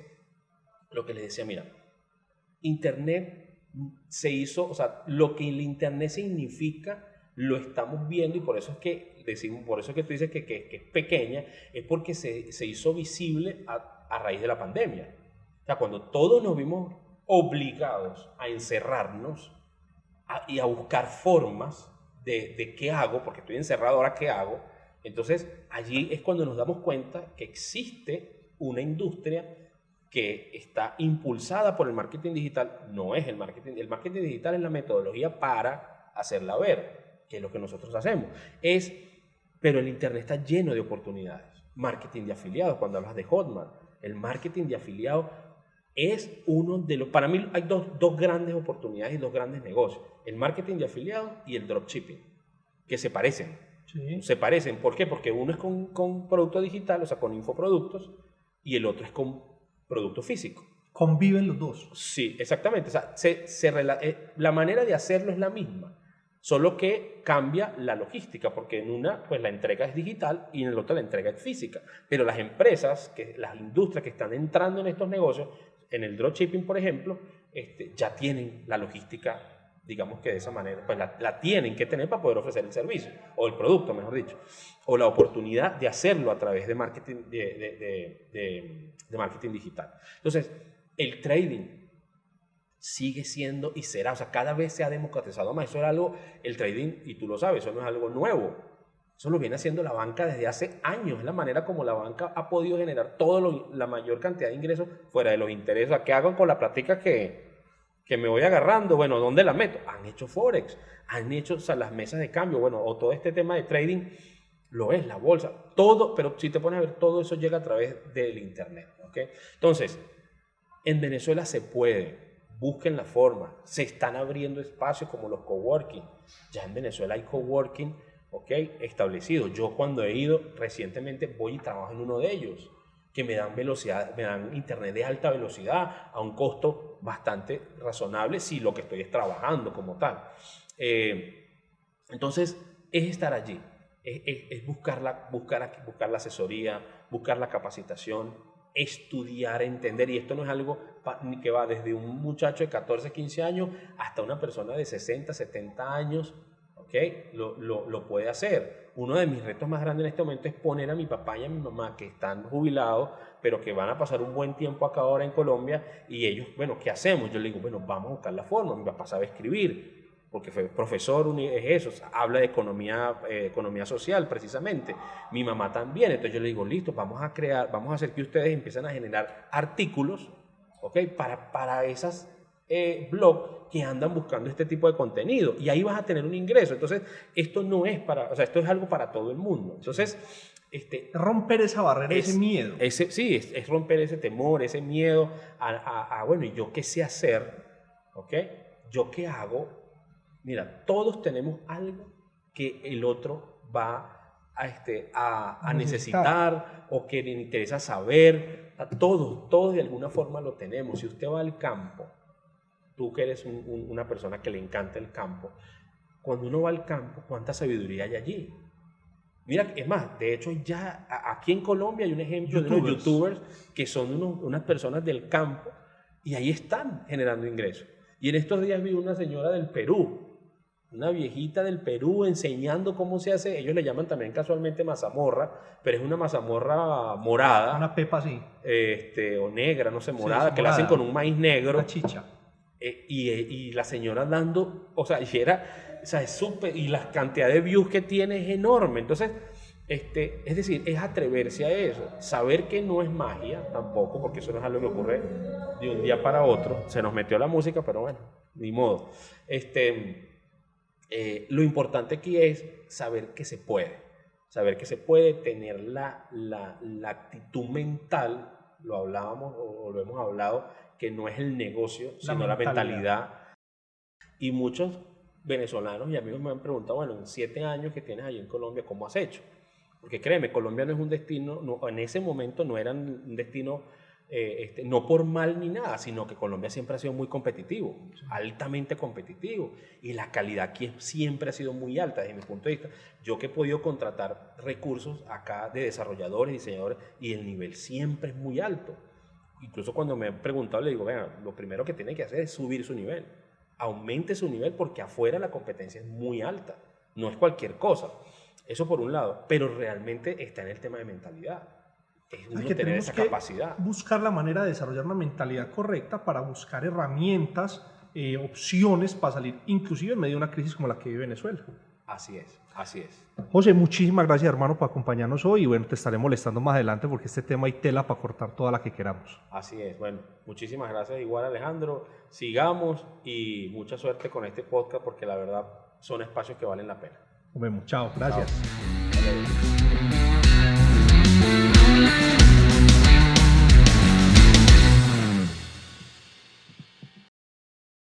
lo que les decía, mira, Internet se hizo, o sea, lo que el Internet significa lo estamos viendo, y por eso es que decimos, por eso es que tú dices que es pequeña, es porque se hizo visible a raíz de la pandemia. O sea, cuando todos nos vimos obligados a encerrarnos y a buscar formas de qué hago, porque estoy encerrado, ahora qué hago. Entonces allí es cuando nos damos cuenta que existe una industria que está impulsada por el marketing digital. No es el marketing digital es la metodología para hacerla ver, que es lo que nosotros hacemos. Pero el Internet está lleno de oportunidades. Marketing de afiliados, cuando hablas de Hotmart, el marketing de afiliados es uno de los, para mí hay dos grandes oportunidades y dos grandes negocios, el marketing de afiliados y el dropshipping, que se parecen. Sí. Se parecen, ¿por qué? Porque uno es con producto digital, o sea, con infoproductos, y el otro es con producto físico. Conviven los dos. Sí, exactamente. O sea, la manera de hacerlo es la misma, solo que cambia la logística, porque en una, pues la entrega es digital y en la otra la entrega es física. Pero las empresas, las industrias que están entrando en estos negocios, en el dropshipping, por ejemplo, ya tienen la logística, digamos que de esa manera, pues la tienen que tener para poder ofrecer el servicio, o el producto, mejor dicho, o la oportunidad de hacerlo a través de marketing, de marketing digital. Entonces, el trading sigue siendo y será, o sea, cada vez se ha democratizado más. Eso era algo, el trading, y tú lo sabes, eso no es algo nuevo. Eso lo viene haciendo la banca desde hace años. Es la manera como la banca ha podido generar la mayor cantidad de ingresos fuera de los intereses. O sea, ¿qué hago con la plática que me voy agarrando? Bueno, ¿dónde la meto? Han hecho Forex, han hecho, o sea, las mesas de cambio, bueno, o todo este tema de trading, lo es, la bolsa, todo, pero si te pones a ver, todo eso llega a través del Internet, ¿ok? Entonces, en Venezuela se puede. Busquen la forma, se están abriendo espacios como los coworking. Ya en Venezuela hay coworking, establecidos. Yo cuando he ido recientemente voy y trabajo en uno de ellos, que me dan velocidad, me dan internet de alta velocidad a un costo bastante razonable si lo que estoy es trabajando como tal. Entonces es estar allí, es buscar la asesoría, buscar la capacitación, estudiar, entender, y esto no es algo que va desde un muchacho de 14, 15 años hasta una persona de 60, 70 años, lo puede hacer. Uno de mis retos más grandes en este momento es poner a mi papá y a mi mamá, que están jubilados, pero que van a pasar un buen tiempo acá ahora en Colombia, y ellos, bueno, ¿qué hacemos? Yo le digo, bueno, vamos a buscar la forma. Mi papá sabe escribir, porque fue profesor, es eso, habla de economía social precisamente. Mi mamá también. Entonces yo le digo, listo, vamos a hacer que ustedes empiecen a generar artículos, para esas blogs que andan buscando este tipo de contenido, y ahí vas a tener un ingreso. Entonces esto no es esto es algo para todo el mundo. Entonces Romper esa barrera, ese miedo. Sí, es romper ese temor, ese miedo bueno, ¿y yo qué sé hacer? ¿Ok? ¿Yo qué hago? Mira, todos tenemos algo que el otro va a necesitar o que le interesa saber. Todos de alguna forma lo tenemos. Si usted va al campo, tú que eres una persona que le encanta el campo, cuando uno va al campo, ¿cuánta sabiduría hay allí? Mira, es más, de hecho ya aquí en Colombia hay un ejemplo de unos youtubers que son unas personas del campo y ahí están generando ingresos. Y en estos días vi una señora del Perú, una viejita del Perú enseñando cómo se hace, ellos le llaman también casualmente mazamorra, pero es una mazamorra morada. Una pepa así. O negra, no sé, morada, sí, que la hacen con un maíz negro. Una chicha. Y la señora dando, o sea, es súper, y la cantidad de views que tiene es enorme. Entonces, es decir, es atreverse a eso, saber que no es magia tampoco, porque eso no es algo que ocurre de un día para otro. Se nos metió la música, pero bueno, ni modo. Lo importante aquí es saber que se puede, tener la actitud mental, lo hablábamos o lo hemos hablado, que no es el negocio, sino la mentalidad. Y muchos venezolanos y amigos me han preguntado, bueno, en 7 años que tienes allí en Colombia, ¿cómo has hecho? Porque créeme, Colombia no es un destino, en ese momento no era un destino, no por mal ni nada, sino que Colombia siempre ha sido muy competitivo, altamente competitivo, y la calidad aquí siempre ha sido muy alta desde mi punto de vista. Yo que he podido contratar recursos acá de desarrolladores, diseñadores, y el nivel siempre es muy alto. Incluso cuando me han preguntado, le digo, venga, lo primero que tiene que hacer es subir su nivel. Aumente su nivel porque afuera la competencia es muy alta. No es cualquier cosa. Eso por un lado. Pero realmente está en el tema de mentalidad. Es uno tener esa capacidad. Buscar la manera de desarrollar una mentalidad correcta para buscar herramientas, opciones para salir, inclusive en medio de una crisis como la que vive Venezuela. Así es, así es. José, muchísimas gracias, hermano, por acompañarnos hoy y bueno, te estaré molestando más adelante porque este tema hay tela para cortar toda la que queramos. Así es, bueno, muchísimas gracias igual, Alejandro, sigamos y mucha suerte con este podcast porque la verdad son espacios que valen la pena. Nos vemos, chao, gracias. Chao.